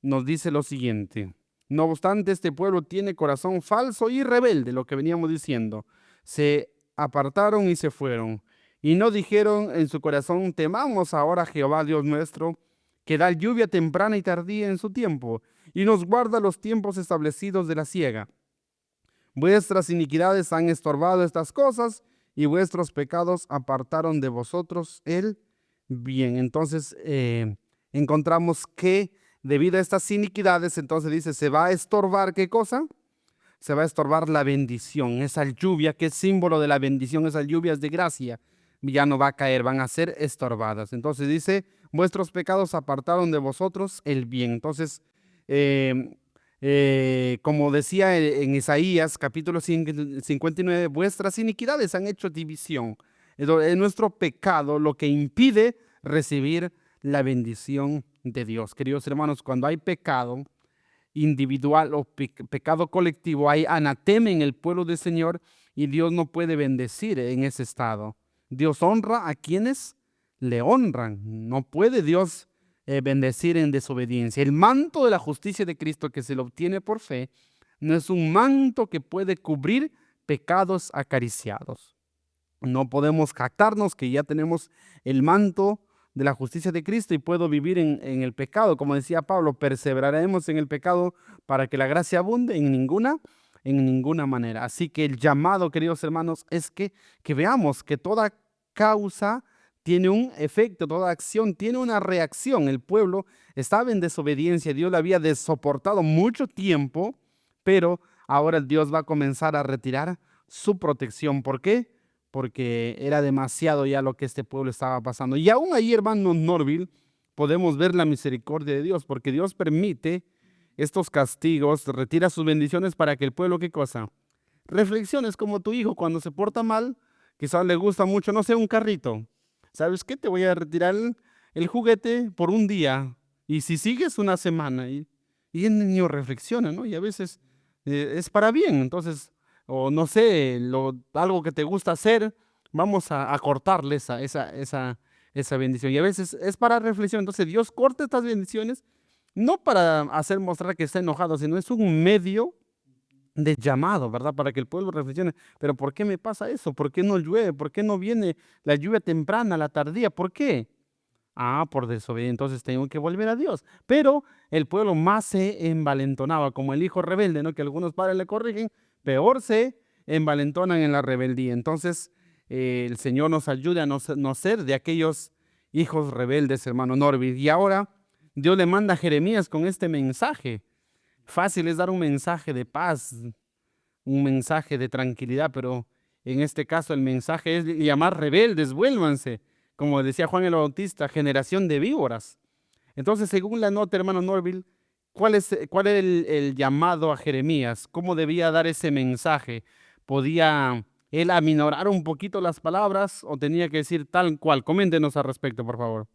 nos dice lo siguiente: no obstante, este pueblo tiene corazón falso y rebelde, lo que veníamos diciendo. Se apartaron y se fueron, y no dijeron en su corazón, temamos ahora a Jehová Dios nuestro, que da lluvia temprana y tardía en su tiempo, y nos guarda los tiempos establecidos de la siega. Vuestras iniquidades han estorbado estas cosas, y vuestros pecados apartaron de vosotros el bien. Entonces, encontramos que debido a estas iniquidades, entonces dice, se va a estorbar, ¿qué cosa? Se va a estorbar la bendición, esa lluvia que es símbolo de la bendición, esas lluvias de gracia, ya no va a caer, van a ser estorbadas. Entonces dice, vuestros pecados apartaron de vosotros el bien. Entonces, como decía en Isaías capítulo 59, vuestras iniquidades han hecho división. Es nuestro pecado lo que impide recibir la bendición de Dios. Queridos hermanos, cuando hay pecado individual o pecado colectivo, hay anatema en el pueblo del Señor y Dios no puede bendecir en ese estado. Dios honra a quienes le honran. No puede Dios bendecir en desobediencia. El manto de la justicia de Cristo que se lo obtiene por fe no es un manto que puede cubrir pecados acariciados. No podemos jactarnos que ya tenemos el manto de la justicia de Cristo y puedo vivir en el pecado. Como decía Pablo, perseveraremos en el pecado para que la gracia abunde en ninguna manera. Así que el llamado, queridos hermanos, es que veamos que toda causa tiene un efecto, toda acción tiene una reacción. El pueblo estaba en desobediencia, Dios la había soportado mucho tiempo, pero ahora Dios va a comenzar a retirar su protección. ¿Por qué? Porque era demasiado ya lo que este pueblo estaba pasando. Y aún ahí, hermano Norville, podemos ver la misericordia de Dios, porque Dios permite estos castigos, retira sus bendiciones para que el pueblo, ¿qué cosa? Reflexiones como tu hijo cuando se porta mal, quizás le gusta mucho, no sé, un carrito. ¿Sabes qué? Te voy a retirar el juguete por un día y si sigues una semana. Y el niño reflexiona, ¿no? Y a veces es para bien, entonces o no sé, algo que te gusta hacer, vamos a cortarle esa bendición. Y a veces es para reflexión. Entonces Dios corta estas bendiciones, no para hacer mostrar que está enojado, sino es un medio de llamado, ¿verdad? Para que el pueblo reflexione. Pero ¿por qué me pasa eso? ¿Por qué no llueve? ¿Por qué no viene la lluvia temprana, la tardía? ¿Por qué? Por desobediencia, entonces tengo que volver a Dios. Pero el pueblo más se envalentonaba, como el hijo rebelde, ¿no? Que algunos padres le corrigen, peor se envalentonan en la rebeldía. Entonces, el Señor nos ayude a no ser de aquellos hijos rebeldes, hermano Norby. Y ahora Dios le manda a Jeremías con este mensaje. Fácil es dar un mensaje de paz, un mensaje de tranquilidad, pero en este caso el mensaje es llamar rebeldes, vuélvanse. Como decía Juan el Bautista, generación de víboras. Entonces, según la nota, hermano Norville, ¿cuál era el llamado a Jeremías? ¿Cómo debía dar ese mensaje? ¿Podía él aminorar un poquito las palabras o tenía que decir tal cual? Coméntenos al respecto, por favor.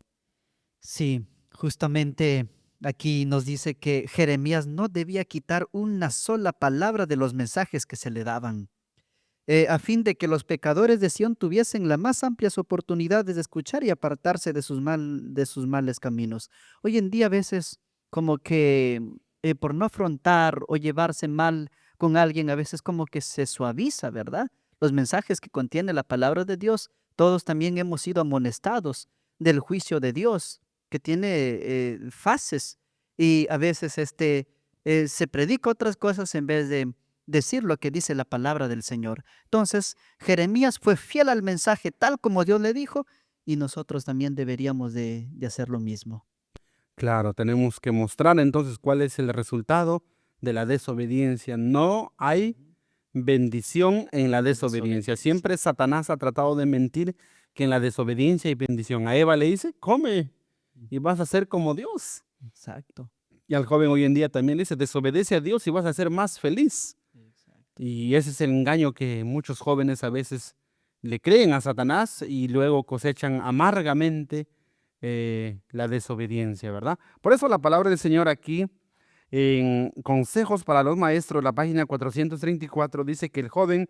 Sí, justamente aquí nos dice que Jeremías no debía quitar una sola palabra de los mensajes que se le daban, a fin de que los pecadores de Sión tuviesen las más amplias oportunidades de escuchar y apartarse de sus males caminos. Hoy en día a veces como que por no afrontar o llevarse mal con alguien, a veces como que se suaviza, ¿verdad? Los mensajes que contiene la palabra de Dios, todos también hemos sido amonestados del juicio de Dios, que tiene fases y a veces se predica otras cosas en vez de decir lo que dice la palabra del Señor. Entonces, Jeremías fue fiel al mensaje tal como Dios le dijo y nosotros también deberíamos de hacer lo mismo. Claro, tenemos que mostrar entonces cuál es el resultado de la desobediencia. No hay bendición en la La desobediencia. desobediencia. Siempre Satanás ha tratado de mentir que en la desobediencia hay bendición. A Eva le dice, come y vas a ser como Dios. Exacto. Y al joven hoy en día también le dice, desobedece a Dios y vas a ser más feliz. Exacto. Y ese es el engaño que muchos jóvenes a veces le creen a Satanás y luego cosechan amargamente la desobediencia, ¿verdad? Por eso la palabra del Señor aquí en Consejos para los Maestros, la página 434, dice que el joven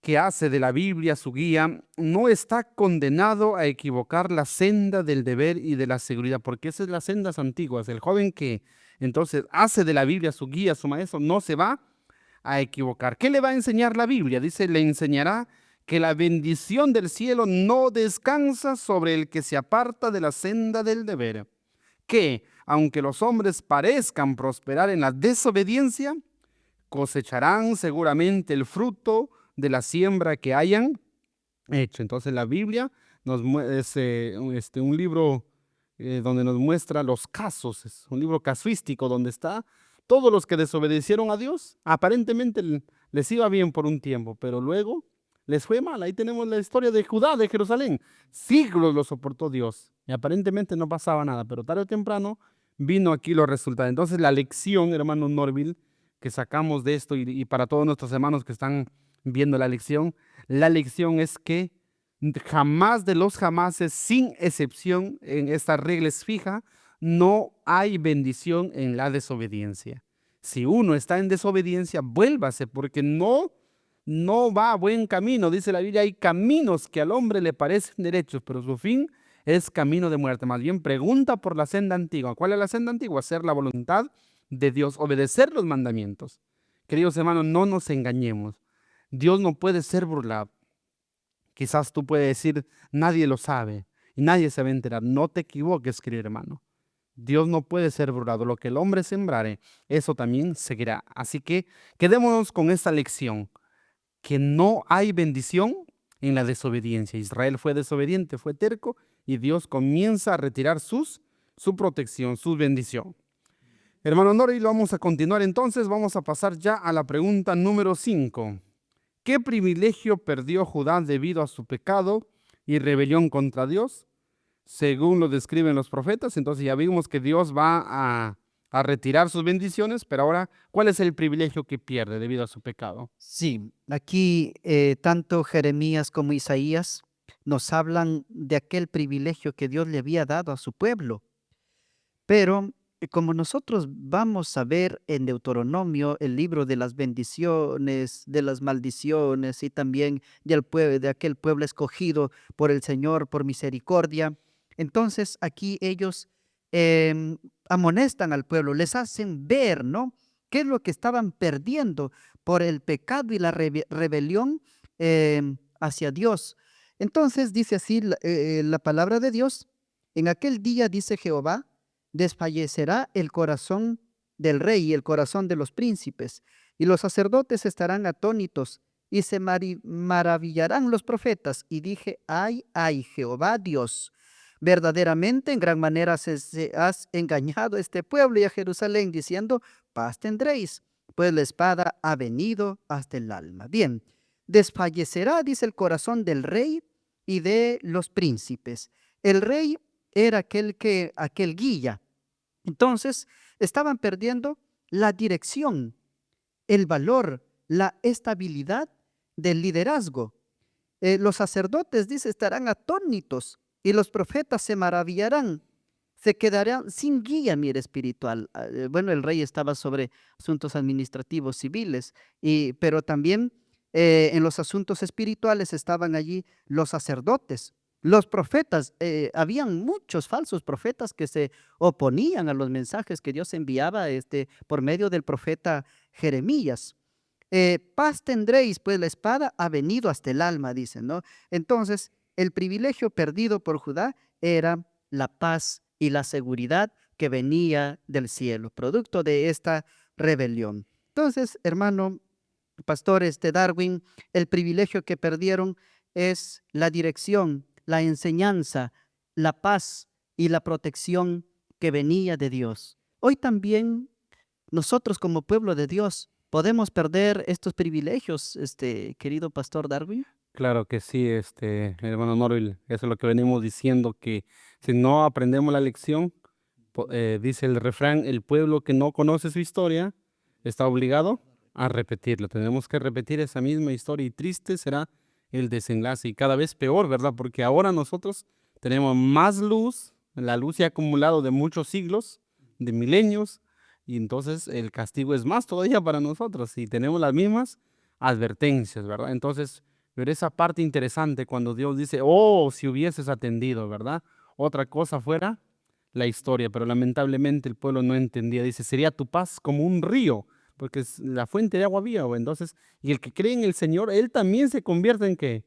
que hace de la Biblia su guía no está condenado a equivocar la senda del deber y de la seguridad, porque esas son las sendas antiguas. El joven que entonces hace de la Biblia su guía, su maestro, no se va a equivocar. ¿Qué le va a enseñar la Biblia? Dice, le enseñará que la bendición del cielo no descansa sobre el que se aparta de la senda del deber, que aunque los hombres parezcan prosperar en la desobediencia, cosecharán seguramente el fruto de la siembra que hayan hecho. Entonces la Biblia es un libro donde nos muestra los casos, es un libro casuístico donde está todos los que desobedecieron a Dios. Aparentemente les iba bien por un tiempo, pero luego les fue mal. Ahí tenemos la historia de Judá, de Jerusalén. Siglos lo soportó Dios y aparentemente no pasaba nada, pero tarde o temprano vino aquí los resultados. Entonces la lección, hermano Norville, que sacamos de esto y para todos nuestros hermanos que están viendo la lección es que jamás de los jamases, sin excepción, en esta regla es fija, no hay bendición en la desobediencia. Si uno está en desobediencia, vuélvase, porque no va a buen camino. Dice la Biblia, hay caminos que al hombre le parecen derechos, pero su fin es camino de muerte. Más bien, pregunta por la senda antigua. ¿Cuál es la senda antigua? Hacer la voluntad de Dios, obedecer los mandamientos. Queridos hermanos, no nos engañemos. Dios no puede ser burlado. Quizás tú puedes decir, nadie lo sabe y nadie se va a enterar. No te equivoques, querido hermano. Dios no puede ser burlado. Lo que el hombre sembrare, eso también seguirá. Así que quedémonos con esta lección, que no hay bendición en la desobediencia. Israel fue desobediente, fue terco, y Dios comienza a retirar su protección, su bendición. Hermano Nori, lo vamos a continuar entonces. Vamos a pasar ya a la pregunta número 5. ¿Qué privilegio perdió Judá debido a su pecado y rebelión contra Dios? Según lo describen los profetas, entonces ya vimos que Dios va a retirar sus bendiciones, pero ahora, ¿cuál es el privilegio que pierde debido a su pecado? Sí, aquí tanto Jeremías como Isaías nos hablan de aquel privilegio que Dios le había dado a su pueblo. Pero como nosotros vamos a ver en Deuteronomio el libro de las bendiciones, de las maldiciones y también de aquel pueblo escogido por el Señor por misericordia, entonces aquí ellos amonestan al pueblo, les hacen ver, ¿no? ¿Qué es lo que estaban perdiendo por el pecado y la rebelión hacia Dios? Entonces dice así la palabra de Dios, en aquel día dice Jehová, desfallecerá el corazón del rey y el corazón de los príncipes, y los sacerdotes estarán atónitos, y se maravillarán los profetas. Y dije, ay, ay, Jehová Dios, verdaderamente en gran manera has engañado a este pueblo y a Jerusalén, diciendo, paz tendréis, pues la espada ha venido hasta el alma. Bien, desfallecerá, dice el corazón del rey y de los príncipes. El rey era aquel guía. Entonces, estaban perdiendo la dirección, el valor, la estabilidad del liderazgo. Los sacerdotes, dice, estarán atónitos y los profetas se maravillarán. Se quedarán sin guía, mire, espiritual. Bueno, el rey estaba sobre asuntos administrativos civiles, pero también en los asuntos espirituales estaban allí los sacerdotes, los profetas. Habían muchos falsos profetas que se oponían a los mensajes que Dios enviaba por medio del profeta Jeremías. Paz tendréis, pues la espada ha venido hasta el alma, dicen, ¿no? Entonces, el privilegio perdido por Judá era la paz y la seguridad que venía del cielo, producto de esta rebelión. Entonces, hermano pastores de Darwin, el privilegio que perdieron es la dirección, la enseñanza, la paz y la protección que venía de Dios. Hoy también nosotros como pueblo de Dios podemos perder estos privilegios, querido pastor Darwin. Claro que sí, hermano Norville, eso es lo que venimos diciendo, que si no aprendemos la lección, dice el refrán, el pueblo que no conoce su historia está obligado a repetirla. Tenemos que repetir esa misma historia y triste será el desenlace y cada vez peor, ¿verdad? Porque ahora nosotros tenemos más luz, la luz se ha acumulado de muchos siglos, de milenios, y entonces el castigo es más todavía para nosotros y tenemos las mismas advertencias, ¿verdad? Entonces, pero esa parte interesante cuando Dios dice, oh, si hubieses atendido, ¿verdad? Otra cosa fuera la historia, pero lamentablemente el pueblo no entendía. Dice, sería tu paz como un río, porque es la fuente de agua viva. Entonces, y el que cree en el Señor, él también se convierte en ¿qué?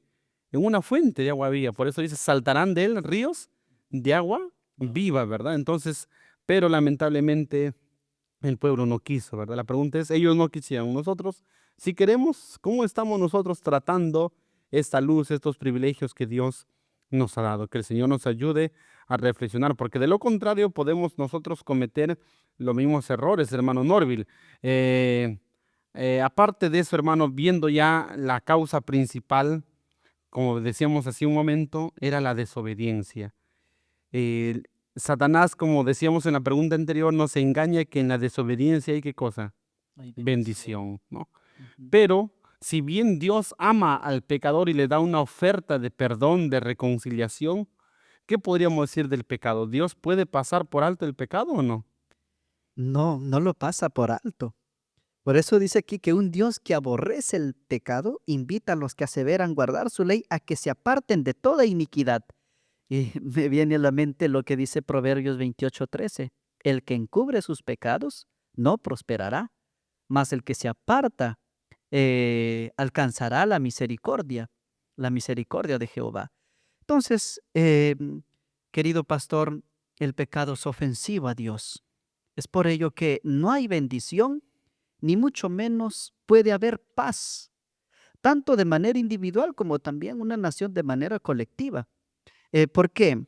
En una fuente de agua viva. Por eso dice, saltarán de él ríos de agua viva, ¿verdad? Entonces, pero lamentablemente el pueblo no quiso, ¿verdad? La pregunta es, ellos no quisieron. Nosotros, si queremos, ¿cómo estamos nosotros tratando esta luz, estos privilegios que Dios nos ha dado? Que el Señor nos ayude a reflexionar, porque de lo contrario podemos nosotros cometer los mismos errores, hermano Norville. Aparte de eso, hermano, viendo ya la causa principal, como decíamos hace un momento, era la desobediencia. Eh, Satanás, como decíamos en la pregunta anterior, nos engaña que en la desobediencia hay ¿qué cosa? Ay, Bendición, ¿no? Ujú. Pero si bien Dios ama al pecador y le da una oferta de perdón, de reconciliación, ¿qué podríamos decir del pecado? ¿Dios puede pasar por alto el pecado o no? No, no lo pasa por alto. Por eso dice aquí que un Dios que aborrece el pecado invita a los que aseveran guardar su ley a que se aparten de toda iniquidad. Y me viene a la mente lo que dice Proverbios 28:13. El que encubre sus pecados no prosperará, mas el que se aparta alcanzará la misericordia de Jehová. Entonces, querido pastor, el pecado es ofensivo a Dios. Es por ello que no hay bendición, ni mucho menos puede haber paz, tanto de manera individual como también una nación de manera colectiva. ¿Por qué?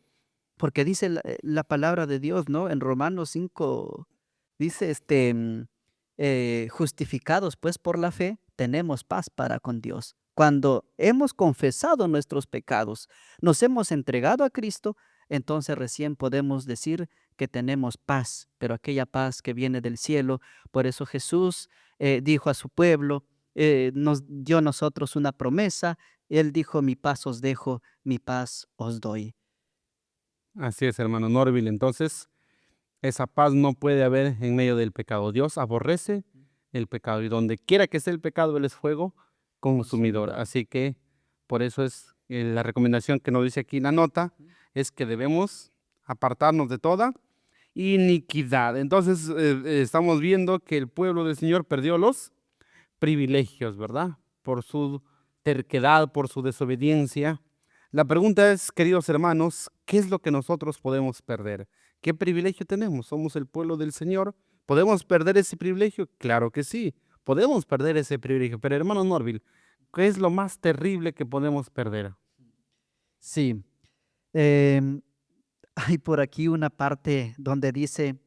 Porque dice la palabra de Dios, ¿no? En Romanos 5 dice, justificados pues por la fe, tenemos paz para con Dios. Cuando hemos confesado nuestros pecados, nos hemos entregado a Cristo, entonces recién podemos decir que tenemos paz, pero aquella paz que viene del cielo. Por eso Jesús dijo a su pueblo, nos dio a nosotros una promesa. Él dijo, mi paz os dejo, mi paz os doy. Así es, hermano Norville. Entonces, esa paz no puede haber en medio del pecado. Dios aborrece el pecado y donde quiera que esté el pecado, Él es fuego consumidor. Así que por eso es la recomendación que nos dice aquí la nota, es que debemos apartarnos de toda iniquidad. Entonces, estamos viendo que el pueblo del Señor perdió los privilegios, ¿verdad? Por su terquedad, por su desobediencia. La pregunta es, queridos hermanos, ¿qué es lo que nosotros podemos perder? ¿Qué privilegio tenemos? ¿Somos el pueblo del Señor? ¿Podemos perder ese privilegio? Claro que sí, podemos perder ese privilegio. Pero hermano Norville, ¿qué es lo más terrible que podemos perder? Sí, em, hay por aquí una parte donde dice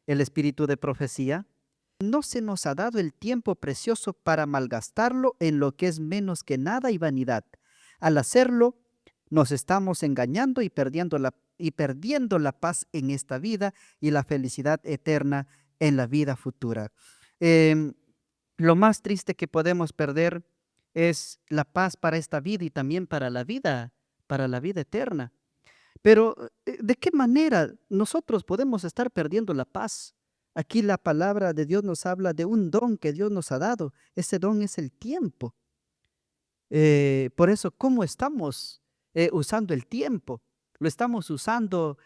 el espíritu de profecía. No se nos ha dado el tiempo precioso para malgastarlo en lo que es menos que nada y vanidad. Al hacerlo, nos estamos engañando y perdiendo la paz en esta vida y la felicidad eterna en la vida futura. Em, lo más triste que podemos perder es la paz para esta vida y también para la vida eterna. Pero, ¿de qué manera nosotros podemos estar perdiendo la paz? Aquí la palabra de Dios nos habla de un don que Dios nos ha dado. Ese don es el tiempo. Por eso, ¿cómo estamos usando el tiempo? ¿Lo estamos usando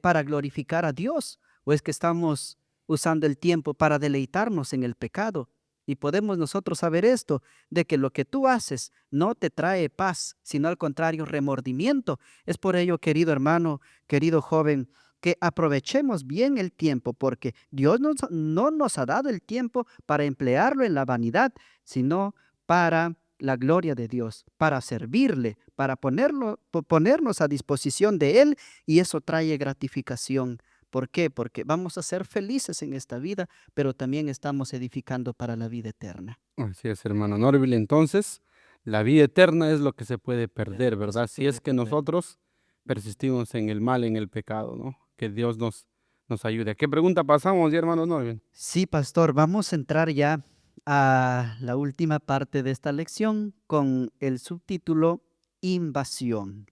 para glorificar a Dios o es que estamos usando el tiempo para deleitarnos en el pecado? Y podemos nosotros saber esto, de que lo que tú haces no te trae paz, sino al contrario, remordimiento. Es por ello, querido hermano, querido joven, que aprovechemos bien el tiempo, porque Dios no nos ha dado el tiempo para emplearlo en la vanidad, sino para la gloria de Dios, para servirle, para ponernos a disposición de Él, y eso trae gratificación. ¿Por qué? Porque vamos a ser felices en esta vida, pero también estamos edificando para la vida eterna. Así es, hermano Norville. Entonces, la vida eterna es lo que se puede perder, ¿verdad? Si es que nosotros persistimos en el mal, en el pecado, ¿no? Que Dios nos ayude. ¿A qué pregunta pasamos ya, hermano Norville? Sí, pastor, vamos a entrar ya a la última parte de esta lección con el subtítulo Invasión.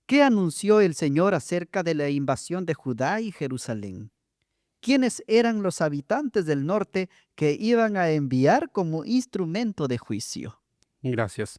¿Qué anunció el Señor acerca de la invasión de Judá y Jerusalén? ¿Quiénes eran los habitantes del norte que iban a enviar como instrumento de juicio? Gracias.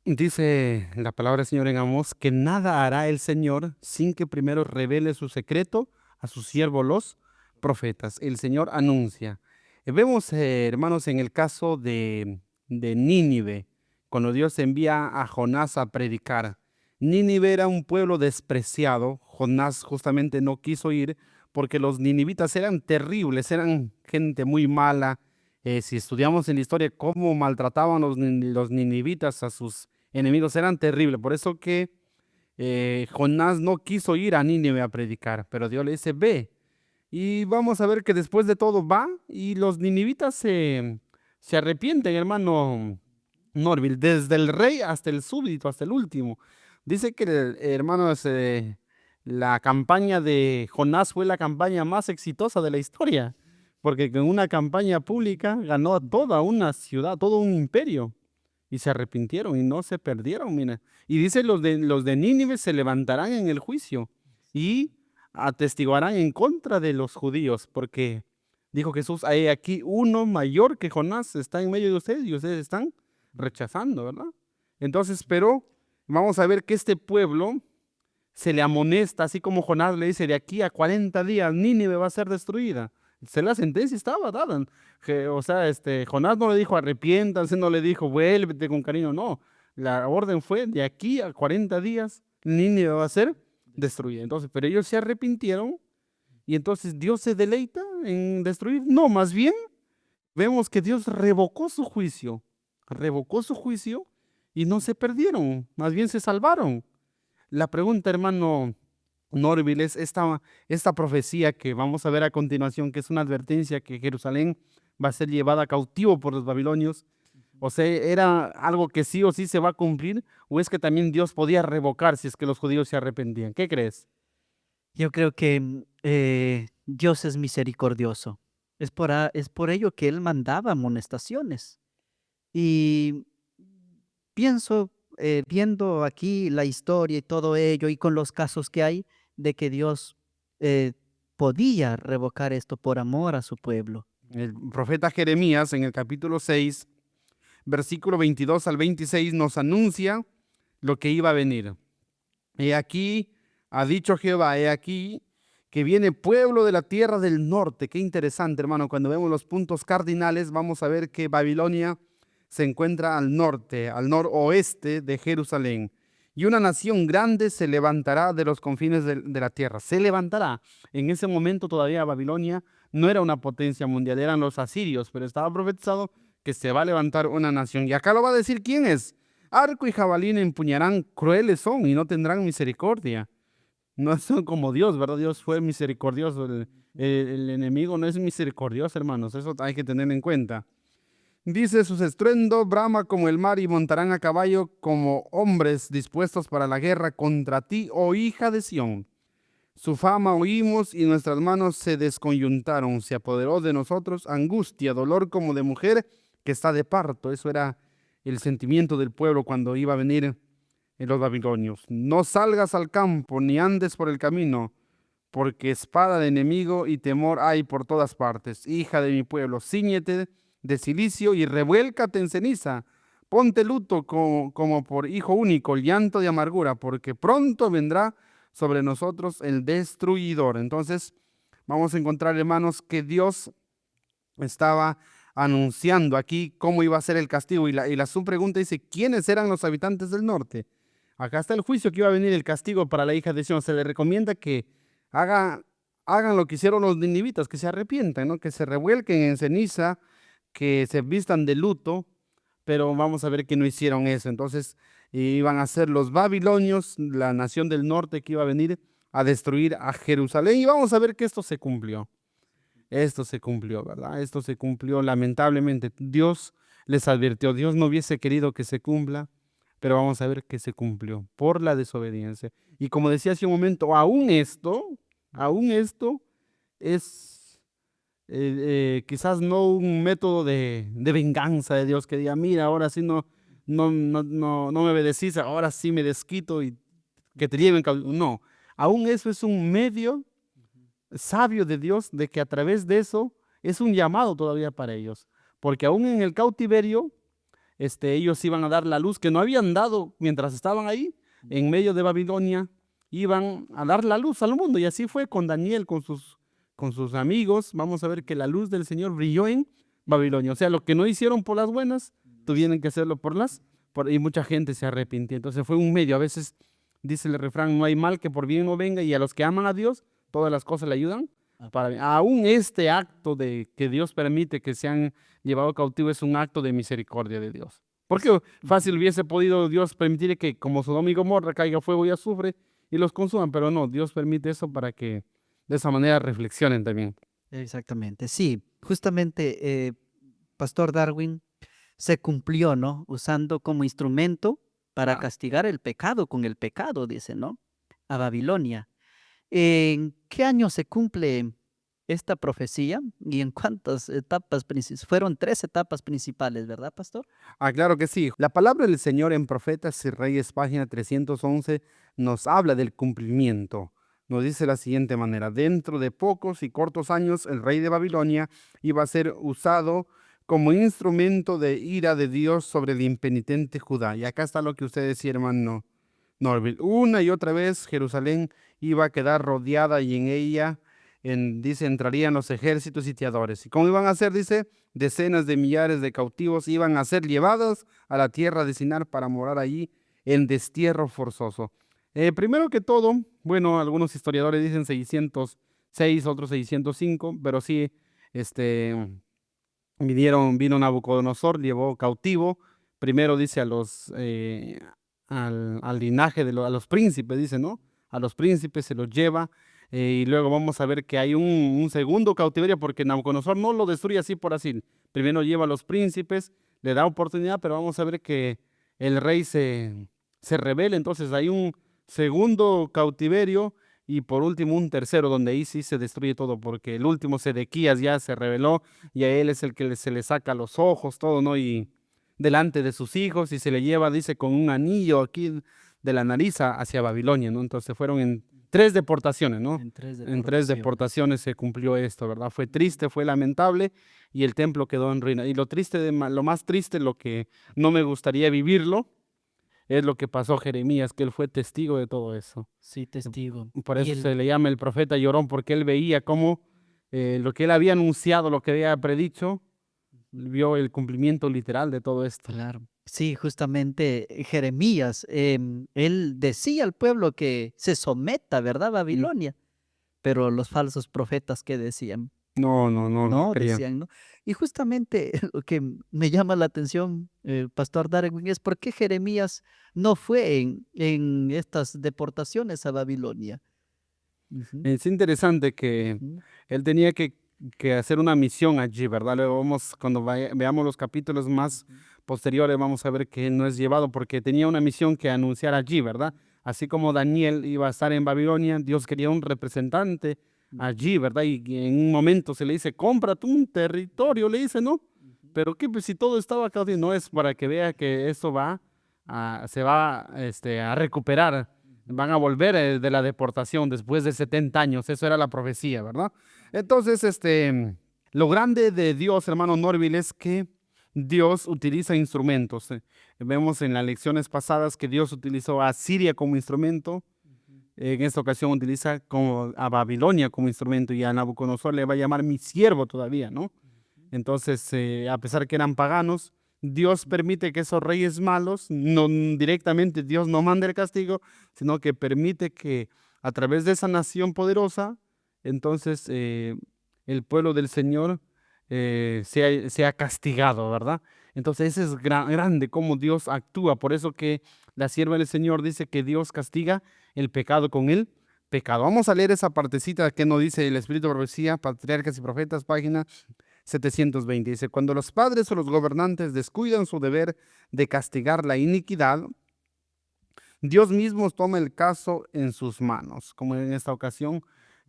Dice la palabra del Señor en Amós que nada hará el Señor sin que primero revele su secreto a sus siervos los profetas. El Señor anuncia. Vemos, hermanos, en el caso de Nínive, cuando Dios envía a Jonás a predicar. Nínive era un pueblo despreciado. Jonás justamente no quiso ir porque los ninivitas eran terribles, eran gente muy mala. Si estudiamos en la historia cómo maltrataban los ninivitas a sus enemigos, eran terribles. Por eso que Jonás no quiso ir a Nínive a predicar, pero Dios le dice, ve. Y vamos a ver que después de todo va y los ninivitas se arrepienten, hermano Norville, desde el rey hasta el súbdito, hasta el último. Dice que, hermanos, la campaña de Jonás fue la campaña más exitosa de la historia, porque con una campaña pública ganó a toda una ciudad, todo un imperio. Y se arrepintieron y no se perdieron, mira. Y dice, los de Nínive se levantarán en el juicio y atestiguarán en contra de los judíos, porque dijo Jesús, hay aquí uno mayor que Jonás está en medio de ustedes y ustedes están rechazando, ¿verdad? Entonces, pero vamos a ver que este pueblo se le amonesta, así como Jonás le dice, de aquí a 40 días Nínive va a ser destruida. La sentencia estaba dada. O sea, Jonás no le dijo arrepiéntanse, no le dijo vuélvete con cariño, no. La orden fue de aquí a 40 días Nínive va a ser destruida. Entonces, pero ellos se arrepintieron y entonces Dios se deleita en destruir. No, más bien vemos que Dios revocó su juicio y no se perdieron, más bien se salvaron. La pregunta, hermano Norville, es esta profecía que vamos a ver a continuación, que es una advertencia que Jerusalén va a ser llevada cautivo por los babilonios. O sea, ¿era algo que sí o sí se va a cumplir? ¿O es que también Dios podía revocar si es que los judíos se arrepentían? ¿Qué crees? Yo creo que Dios es misericordioso. Es por ello que Él mandaba amonestaciones. Y pienso, viendo aquí la historia y todo ello, y con los casos que hay, de que Dios eh, podía revocar esto por amor a su pueblo. El profeta Jeremías en el capítulo 6, versículo 22 al 26 nos anuncia lo que iba a venir. He aquí, ha dicho Jehová, he aquí que viene pueblo de la tierra del norte. Qué interesante, hermano. Cuando vemos los puntos cardinales, vamos a ver que Babilonia se encuentra al norte, al noroeste de Jerusalén. Y una nación grande se levantará de los confines de la tierra. Se levantará. En ese momento todavía Babilonia no era una potencia mundial, eran los asirios, pero estaba profetizado que se va a levantar una nación. Y acá lo va a decir quién es. Arco y jabalina empuñarán, crueles son y no tendrán misericordia. No son como Dios, ¿verdad? Dios fue misericordioso. El enemigo no es misericordioso, hermanos. Eso hay que tener en cuenta. Dice, sus estruendos brama como el mar y montarán a caballo como hombres dispuestos para la guerra contra ti, oh hija de Sión. Su fama oímos y nuestras manos se desconyuntaron. Se apoderó de nosotros angustia, dolor como de mujer que está de parto. Eso era el sentimiento del pueblo cuando iba a venir los babilonios. No salgas al campo, ni andes por el camino, porque espada de enemigo y temor hay por todas partes. Hija de mi pueblo, cíñete de cilicio y revuélcate en ceniza. Ponte luto como por hijo único, llanto de amargura, porque pronto vendrá sobre nosotros el destruidor. Entonces, vamos a encontrar, hermanos, que Dios estaba anunciando aquí cómo iba a ser el castigo. Y la subpregunta dice, ¿quiénes eran los habitantes del norte? Acá está el juicio que iba a venir, el castigo para la hija de Sión. Se le recomienda que hagan lo que hicieron los ninivitas, que se arrepientan, ¿no? Que se revuelquen en ceniza, que se vistan de luto, pero vamos a ver que no hicieron eso. Entonces iban a ser los babilonios, la nación del norte que iba a venir a destruir a Jerusalén. Y vamos a ver que esto se cumplió. Esto se cumplió, ¿verdad? Esto se cumplió lamentablemente. Dios les advirtió, Dios no hubiese querido que se cumpla, pero vamos a ver que se cumplió por la desobediencia. Y como decía hace un momento, aún esto es quizás no un método de venganza de Dios que diga, mira, ahora sí no me obedecís, ahora sí me desquito y que te lleven cautivo. No, aún eso es un medio sabio de Dios, de que a través de eso es un llamado todavía para ellos, porque aún en el cautiverio, ellos iban a dar la luz que no habían dado mientras estaban ahí, en medio de Babilonia, iban a dar la luz al mundo, y así fue con Daniel, con sus amigos. Vamos a ver que la luz del Señor brilló en Babilonia, o sea, lo que no hicieron por las buenas, tuvieron que hacerlo y mucha gente se arrepintió. Entonces fue un medio. A veces dice el refrán, no hay mal que por bien no venga, y a los que aman a Dios, todas las cosas le ayudan para bien. Aún este acto de que Dios permite que sean llevados cautivos es un acto de misericordia de Dios. Porque fácil hubiese podido Dios permitir que como Sodoma y Gomorra caiga fuego y azufre y los consuman, pero no, Dios permite eso para que de esa manera reflexionen también. Exactamente, sí, justamente, Pastor Darwin, se cumplió, ¿no? Usando como instrumento para Ah, castigar el pecado con el pecado, dice, ¿no? A Babilonia. ¿En qué año se cumple esta profecía y en cuántas etapas principales? Fueron 3 etapas principales, ¿verdad, pastor? claro que sí. La palabra del Señor en Profetas y Reyes, página 311, nos habla del cumplimiento. Nos dice de la siguiente manera: dentro de pocos y cortos años, el rey de Babilonia iba a ser usado como instrumento de ira de Dios sobre el impenitente Judá. Y acá está lo que usted decía, hermano Norville. Una y otra vez Jerusalén iba a quedar rodeada y en ella, dice, entrarían los ejércitos sitiadores. ¿Y cómo iban a ser? Dice, decenas de millares de cautivos iban a ser llevados a la tierra de Sinar para morar allí en destierro forzoso. Primero que todo, bueno, algunos historiadores dicen 606, otros 605, pero sí, vino Nabucodonosor, llevó cautivo, primero dice al linaje a los príncipes, dice, ¿no? A los príncipes se los lleva, y luego vamos a ver que hay un segundo cautiverio, porque Nabucodonosor no lo destruye así por así. Primero lleva a los príncipes, le da oportunidad, pero vamos a ver que el rey se rebela. Entonces hay un segundo cautiverio y por último un tercero, donde ahí sí se destruye todo, porque el último, Sedequías, ya se rebeló y a él es el que se le saca los ojos, todo, ¿no? Y delante de sus hijos, y se le lleva, dice, con un anillo aquí de la nariz hacia Babilonia, ¿no? Entonces fueron en 3 deportaciones, ¿no? En tres En 3 deportaciones. deportaciones se cumplió esto, ¿verdad? Fue triste, fue lamentable, y el templo quedó en ruina. Y lo más triste, lo que no me gustaría vivirlo, es lo que pasó a Jeremías, que él fue testigo de todo eso. Sí, testigo. Por Y eso el, se le llama el profeta llorón, porque él veía cómo lo que él había anunciado, lo que había predicho, vio el cumplimiento literal de todo esto. claro. Sí, justamente, Jeremías, él decía al pueblo que se someta, ¿verdad, Mm. Babilonia? Pero los falsos profetas, ¿qué decían? No No, quería. decían, ¿no? Y justamente lo que me llama la atención, Pastor Darwin, es por qué Jeremías no fue en estas deportaciones a Babilonia. Ujú, Es interesante que ujú, él tenía que hacer una misión allí, ¿verdad? Luego cuando veamos los capítulos más ujú, posteriores, vamos a ver que él no es llevado porque tenía una misión que anunciar allí, ¿verdad? Así como Daniel iba a estar en Babilonia, Dios quería un representante ujú, allí, ¿verdad? Y en un momento se le dice, cómprate un territorio, le dice, ¿no? ujú. pero ¿qué? Pues si todo estaba cautivo, no es para que vea que esto se va a recuperar, van a volver de la deportación después de 70 años, eso era la profecía, ¿verdad? Entonces, lo grande de Dios, hermano Norville, es que Dios utiliza instrumentos. Vemos en las lecciones pasadas que Dios utilizó a Siria como instrumento. En esta ocasión utiliza como a Babilonia como instrumento y a Nabucodonosor le va a llamar mi siervo todavía, ¿no? Entonces, a pesar que eran paganos, Dios permite que esos reyes malos, no directamente Dios no manda el castigo, sino que permite que a través de esa nación poderosa, entonces el pueblo del Señor sea castigado, ¿verdad? Entonces, ese es grande cómo Dios actúa. Por eso que la sierva del Señor dice que Dios castiga el pecado con el pecado. Vamos a leer esa partecita que nos dice el Espíritu de Profecía, Patriarcas y Profetas, página 720. Dice, cuando los padres o los gobernantes descuidan su deber de castigar la iniquidad, Dios mismo toma el caso en sus manos, como en esta ocasión,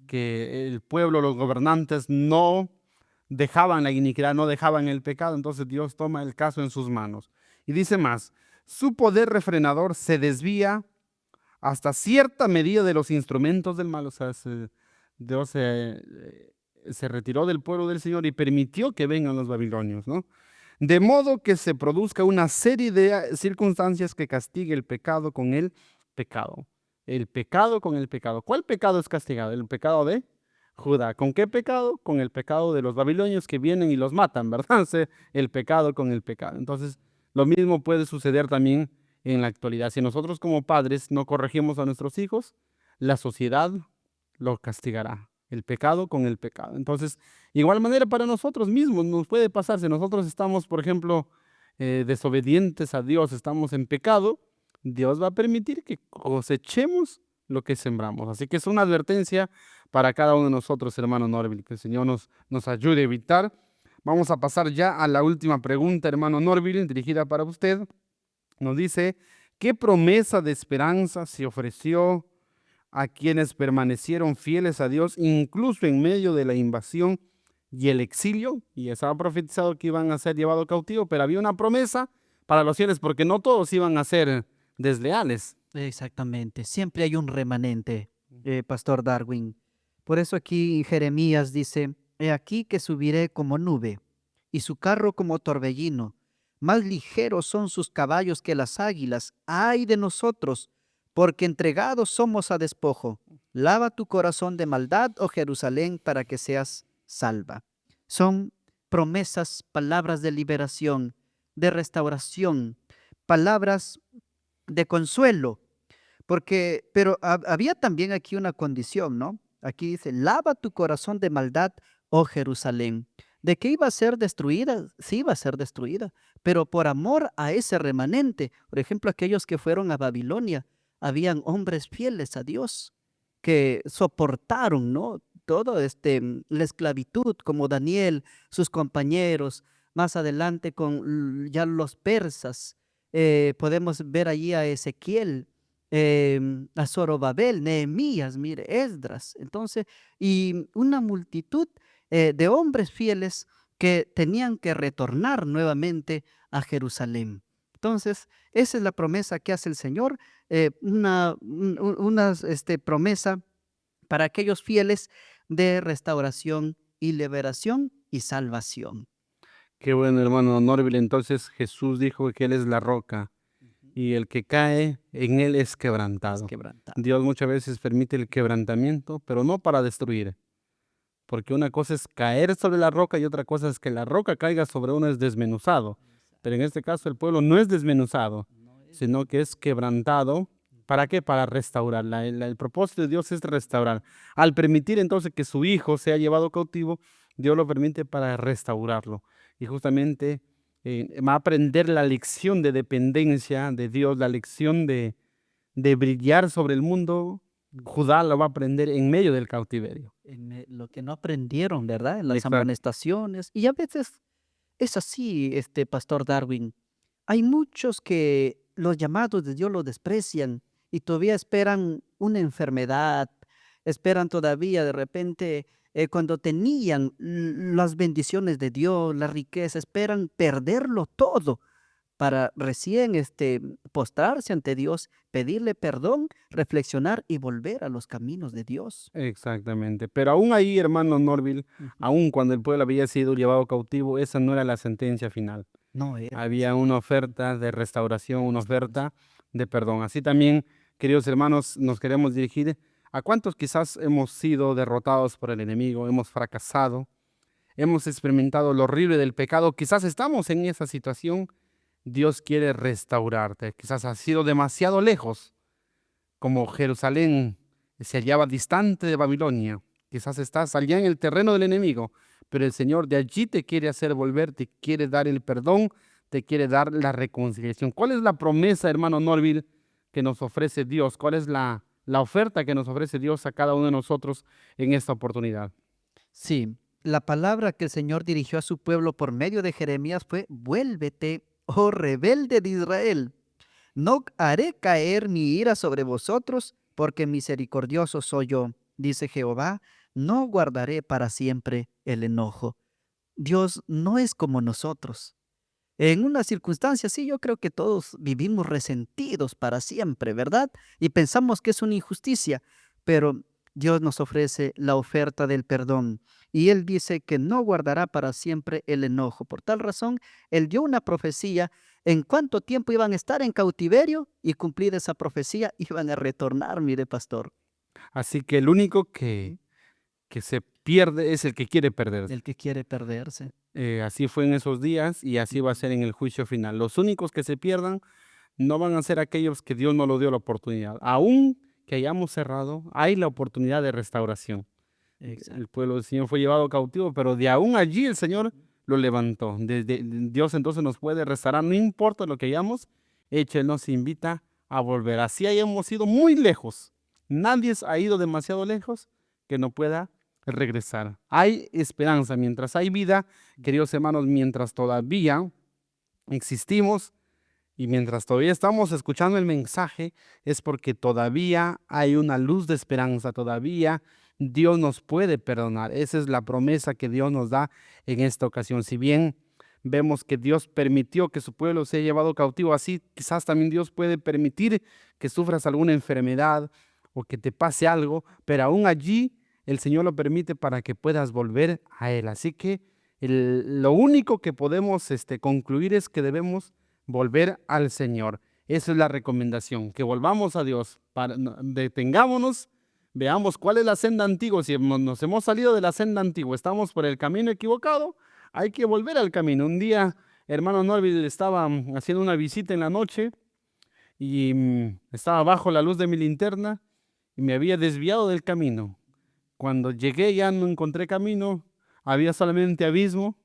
que el pueblo, los gobernantes no dejaban la iniquidad, no dejaban el pecado, entonces Dios toma el caso en sus manos. Y dice más, su poder refrenador se desvía hasta cierta medida de los instrumentos del mal. O sea, Dios se retiró del pueblo del Señor y permitió que vengan los babilonios, ¿no? De modo que se produzca una serie de circunstancias que castigue el pecado con el pecado. El pecado con el pecado. ¿Cuál pecado es castigado? El pecado de Judá. ¿Con qué pecado? Con el pecado de los babilonios que vienen y los matan, ¿verdad? El pecado con el pecado. Entonces, lo mismo puede suceder también en la actualidad. Si nosotros como padres no corregimos a nuestros hijos, la sociedad lo castigará. El pecado con el pecado. Entonces, igual manera para nosotros mismos nos puede pasar. Si nosotros estamos, por ejemplo, desobedientes a Dios, estamos en pecado, Dios va a permitir que cosechemos lo que sembramos. Así que es una advertencia para cada uno de nosotros, hermano Norville, que el Señor nos ayude a evitar. Vamos a pasar ya a la última pregunta, hermano Norville, dirigida para usted. Nos dice, ¿qué promesa de esperanza se ofreció a quienes permanecieron fieles a Dios, incluso en medio de la invasión y el exilio? Y estaba profetizado que iban a ser llevados cautivos, pero había una promesa para los fieles, porque no todos iban a ser desleales. Exactamente, siempre hay un remanente, Pastor Darwin. Por eso aquí Jeremías dice, he aquí que subiré como nube y su carro como torbellino. Más ligeros son sus caballos que las águilas. ¡Ay de nosotros! Porque entregados somos a despojo. Lava tu corazón de maldad, oh Jerusalén, para que seas salva. Son promesas, palabras de liberación, de restauración, palabras de consuelo, pero había también aquí una condición, ¿no? Aquí dice, lava tu corazón de maldad, oh Jerusalén. ¿De qué iba a ser destruida? Sí iba a ser destruida, pero por amor a ese remanente, por ejemplo, aquellos que fueron a Babilonia, habían hombres fieles a Dios que soportaron, ¿no? Todo la esclavitud, como Daniel, sus compañeros, más adelante con ya los persas. Podemos ver allí a Ezequiel, a Zorobabel, Nehemías, mire, Esdras. Entonces, y una multitud de hombres fieles que tenían que retornar nuevamente a Jerusalén. Entonces, esa es la promesa que hace el Señor, una promesa para aquellos fieles de restauración y liberación y salvación. Qué bueno, hermano Norville. Entonces Jesús dijo que Él es la roca Ujú. y el que cae en Él es Es quebrantado. quebrantado. Dios muchas veces permite el quebrantamiento, pero no para destruir. Porque una cosa es caer sobre la roca y otra cosa es que la roca caiga sobre uno, es desmenuzado. Pero en este caso el pueblo no es desmenuzado, No es sino que es quebrantado. ¿Para qué? Para restaurar. El propósito de Dios es restaurar. Al permitir entonces que su hijo sea llevado cautivo, Dios lo permite para restaurarlo. Y justamente va a aprender la lección de dependencia de Dios, la lección de brillar sobre el mundo. Judá lo va a aprender en medio del cautiverio. lo que no aprendieron, ¿verdad? En las Exacto. amonestaciones. Y a veces es así, Pastor Darwin. Hay muchos que los llamados de Dios los desprecian y todavía esperan una enfermedad, esperan todavía de repente cuando tenían las bendiciones de Dios, la riqueza, esperan perderlo todo para recién postrarse ante Dios, pedirle perdón, reflexionar y volver a los caminos de Dios. Exactamente. Pero aún ahí, hermano Norville, Ujú. aún cuando el pueblo había sido llevado cautivo, esa no era la sentencia final. No era. Había una oferta de restauración, una oferta de perdón. Así también, queridos hermanos, nos queremos dirigir a cuántos quizás hemos sido derrotados por el enemigo, hemos fracasado, hemos experimentado lo horrible del pecado, quizás estamos en esa situación. Dios quiere restaurarte, quizás has sido demasiado lejos, como Jerusalén se hallaba distante de Babilonia. Quizás estás allá en el terreno del enemigo, pero el Señor de allí te quiere hacer volver, te quiere dar el perdón, te quiere dar la reconciliación. ¿Cuál es la promesa, hermano Norville, que nos ofrece Dios? ¿Cuál es la oferta que nos ofrece Dios a cada uno de nosotros en esta oportunidad? Sí, la palabra que el Señor dirigió a su pueblo por medio de Jeremías fue: vuélvete, oh rebelde de Israel. No haré caer mi ira sobre vosotros, porque misericordioso soy yo, dice Jehová, no guardaré para siempre el enojo. Dios no es como nosotros. En una circunstancia así, yo creo que todos vivimos resentidos para siempre, ¿verdad? Y pensamos que es una injusticia, pero Dios nos ofrece la oferta del perdón. Y Él dice que no guardará para siempre el enojo. Por tal razón, Él dio una profecía en cuánto tiempo iban a estar en cautiverio, y cumplida esa profecía iban a retornar, mire, pastor. Así que el único que se pierde es el que quiere perderse. El que quiere perderse. Así fue en esos días y así va a ser en el juicio final. Los únicos que se pierdan no van a ser aquellos que Dios no lo dio la oportunidad. Aún que hayamos cerrado, hay la oportunidad de restauración. El Exacto. pueblo del Señor fue llevado cautivo, pero de aún allí el Señor lo levantó. Dios entonces nos puede restaurar, no importa lo que hayamos hecho, Él nos invita a volver. Así hayamos ido muy lejos. Nadie ha ido demasiado lejos que no pueda regresar. Hay esperanza mientras hay vida, queridos hermanos, mientras todavía existimos. Y mientras todavía estamos escuchando el mensaje, es porque todavía hay una luz de esperanza, todavía Dios nos puede perdonar. Esa es la promesa que Dios nos da en esta ocasión. Si bien vemos que Dios permitió que su pueblo sea llevado cautivo, así quizás también Dios puede permitir que sufras alguna enfermedad o que te pase algo, pero aún allí el Señor lo permite para que puedas volver a Él. Así que lo único que podemos concluir es que debemos volver al Señor. Esa es la recomendación, que volvamos a Dios. Detengámonos, veamos cuál es la senda antigua. Si nos hemos salido de la senda antigua, estamos por el camino equivocado, hay que volver al camino. Un día, hermano Norville, estaba haciendo una visita en la noche y estaba bajo la luz de mi linterna y me había desviado del camino. Cuando llegué ya no encontré camino, había solamente abismo.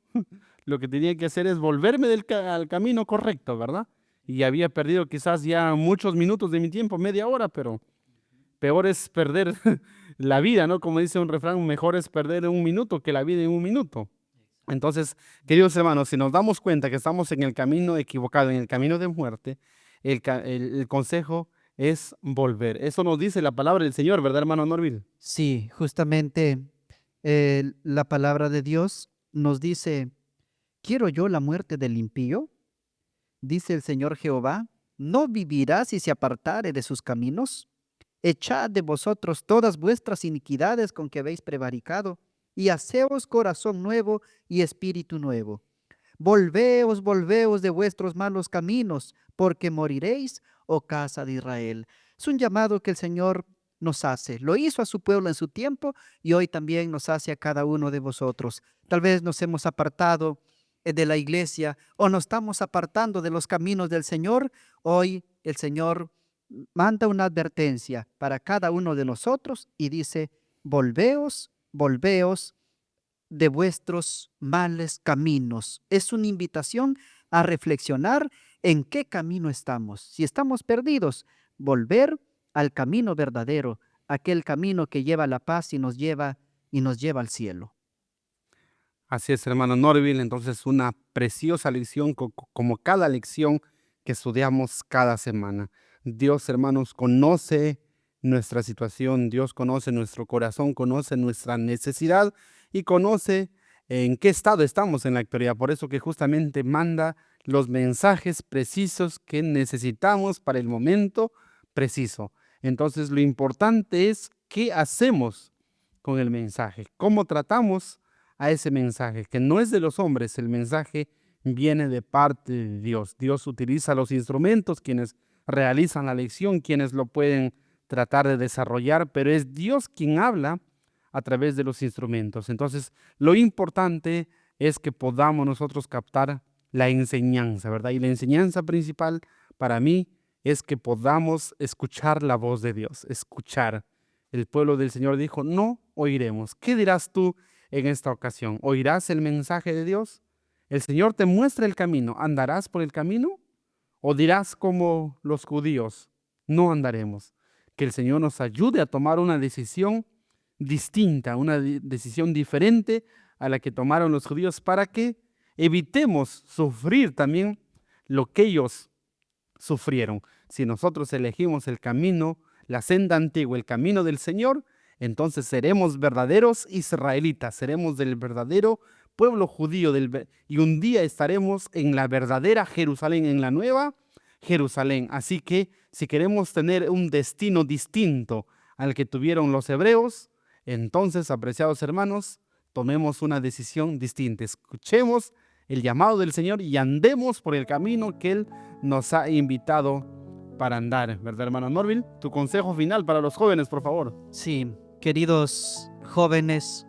Lo que tenía que hacer es volverme al camino correcto, ¿verdad? Y había perdido quizás ya muchos minutos de mi tiempo, media hora, pero peor es perder la vida, ¿no? Como dice un refrán, mejor es perder un minuto que la vida en un minuto. Entonces, queridos hermanos, si nos damos cuenta que estamos en el camino equivocado, en el camino de muerte, el consejo es volver. Eso nos dice la palabra del Señor, ¿verdad, hermano Norville? Sí, justamente la palabra de Dios nos dice: ¿quiero yo la muerte del impío? Dice el Señor Jehová, ¿no vivirá si se apartare de sus caminos? Echad de vosotros todas vuestras iniquidades con que habéis prevaricado, y haceos corazón nuevo y espíritu nuevo. Volveos, volveos de vuestros malos caminos, porque moriréis, oh casa de Israel. Es un llamado que el Señor nos hace. Lo hizo a su pueblo en su tiempo y hoy también nos hace a cada uno de vosotros. Tal vez nos hemos apartado de la iglesia o nos estamos apartando de los caminos del Señor. Hoy el Señor manda una advertencia para cada uno de nosotros y dice: volveos, volveos de vuestros males caminos. Es una invitación a reflexionar en qué camino estamos. Si estamos perdidos, volver al camino verdadero, aquel camino que lleva a la paz y nos lleva al cielo. Así es, hermano Norville. Entonces, una preciosa lección como cada lección que estudiamos cada semana. Dios, hermanos, conoce nuestra situación, Dios conoce nuestro corazón, conoce nuestra necesidad y conoce en qué estado estamos en la actualidad. Por eso que justamente manda los mensajes precisos que necesitamos para el momento preciso. Entonces, lo importante es qué hacemos con el mensaje, cómo tratamos a ese mensaje, que no es de los hombres, el mensaje viene de parte de Dios. Dios utiliza los instrumentos, quienes realizan la lección, quienes lo pueden tratar de desarrollar, pero es Dios quien habla a través de los instrumentos. Entonces, lo importante es que podamos nosotros captar la enseñanza, ¿verdad? Y la enseñanza principal para mí es que podamos escuchar la voz de Dios, escuchar. El pueblo del Señor dijo, no oiremos. ¿Qué dirás tú en esta ocasión? ¿Oirás el mensaje de Dios? El Señor te muestra el camino. ¿Andarás por el camino? ¿O dirás como los judíos, no andaremos? Que el Señor nos ayude a tomar una decisión distinta, una decisión diferente a la que tomaron los judíos para que evitemos sufrir también lo que ellos sufrieron. Si nosotros elegimos el camino, la senda antigua, el camino del Señor, entonces seremos verdaderos israelitas, seremos del verdadero pueblo judío y un día estaremos en la verdadera Jerusalén, en la nueva Jerusalén. Así que si queremos tener un destino distinto al que tuvieron los hebreos, entonces, apreciados hermanos, tomemos una decisión distinta. Escuchemos el llamado del Señor y andemos por el camino que Él nos ha invitado para andar, ¿verdad, hermano Norville? Tu consejo final para los jóvenes, por favor. Sí, queridos jóvenes,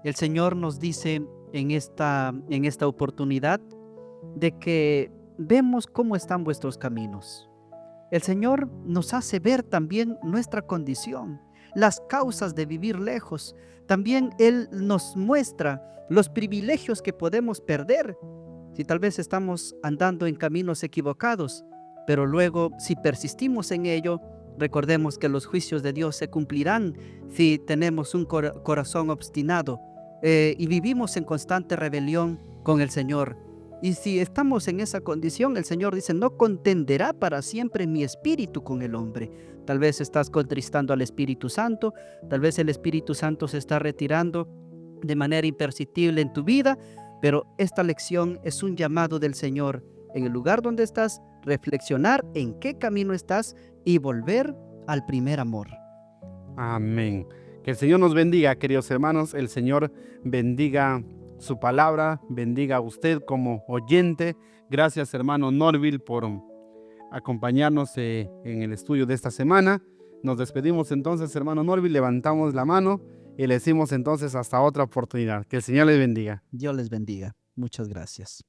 el Señor nos dice en esta oportunidad de que vemos cómo están vuestros caminos. El Señor nos hace ver también nuestra condición, las causas de vivir lejos. También Él nos muestra los privilegios que podemos perder si tal vez estamos andando en caminos equivocados, pero luego si persistimos en ello, recordemos que los juicios de Dios se cumplirán si tenemos un corazón obstinado y vivimos en constante rebelión con el Señor. Y si estamos en esa condición, el Señor dice, no contenderá para siempre mi espíritu con el hombre. Tal vez estás contristando al Espíritu Santo, tal vez el Espíritu Santo se está retirando de manera imperceptible en tu vida, pero esta lección es un llamado del Señor. En el lugar donde estás, reflexionar en qué camino estás y volver al primer amor. Amén. Que el Señor nos bendiga, queridos hermanos. El Señor bendiga su palabra, bendiga a usted como oyente. Gracias, hermano Norville, por acompañarnos en el estudio de esta semana. Nos despedimos entonces, hermano Norville, levantamos la mano y le decimos entonces hasta otra oportunidad. Que el Señor les bendiga. Dios les bendiga. Muchas gracias.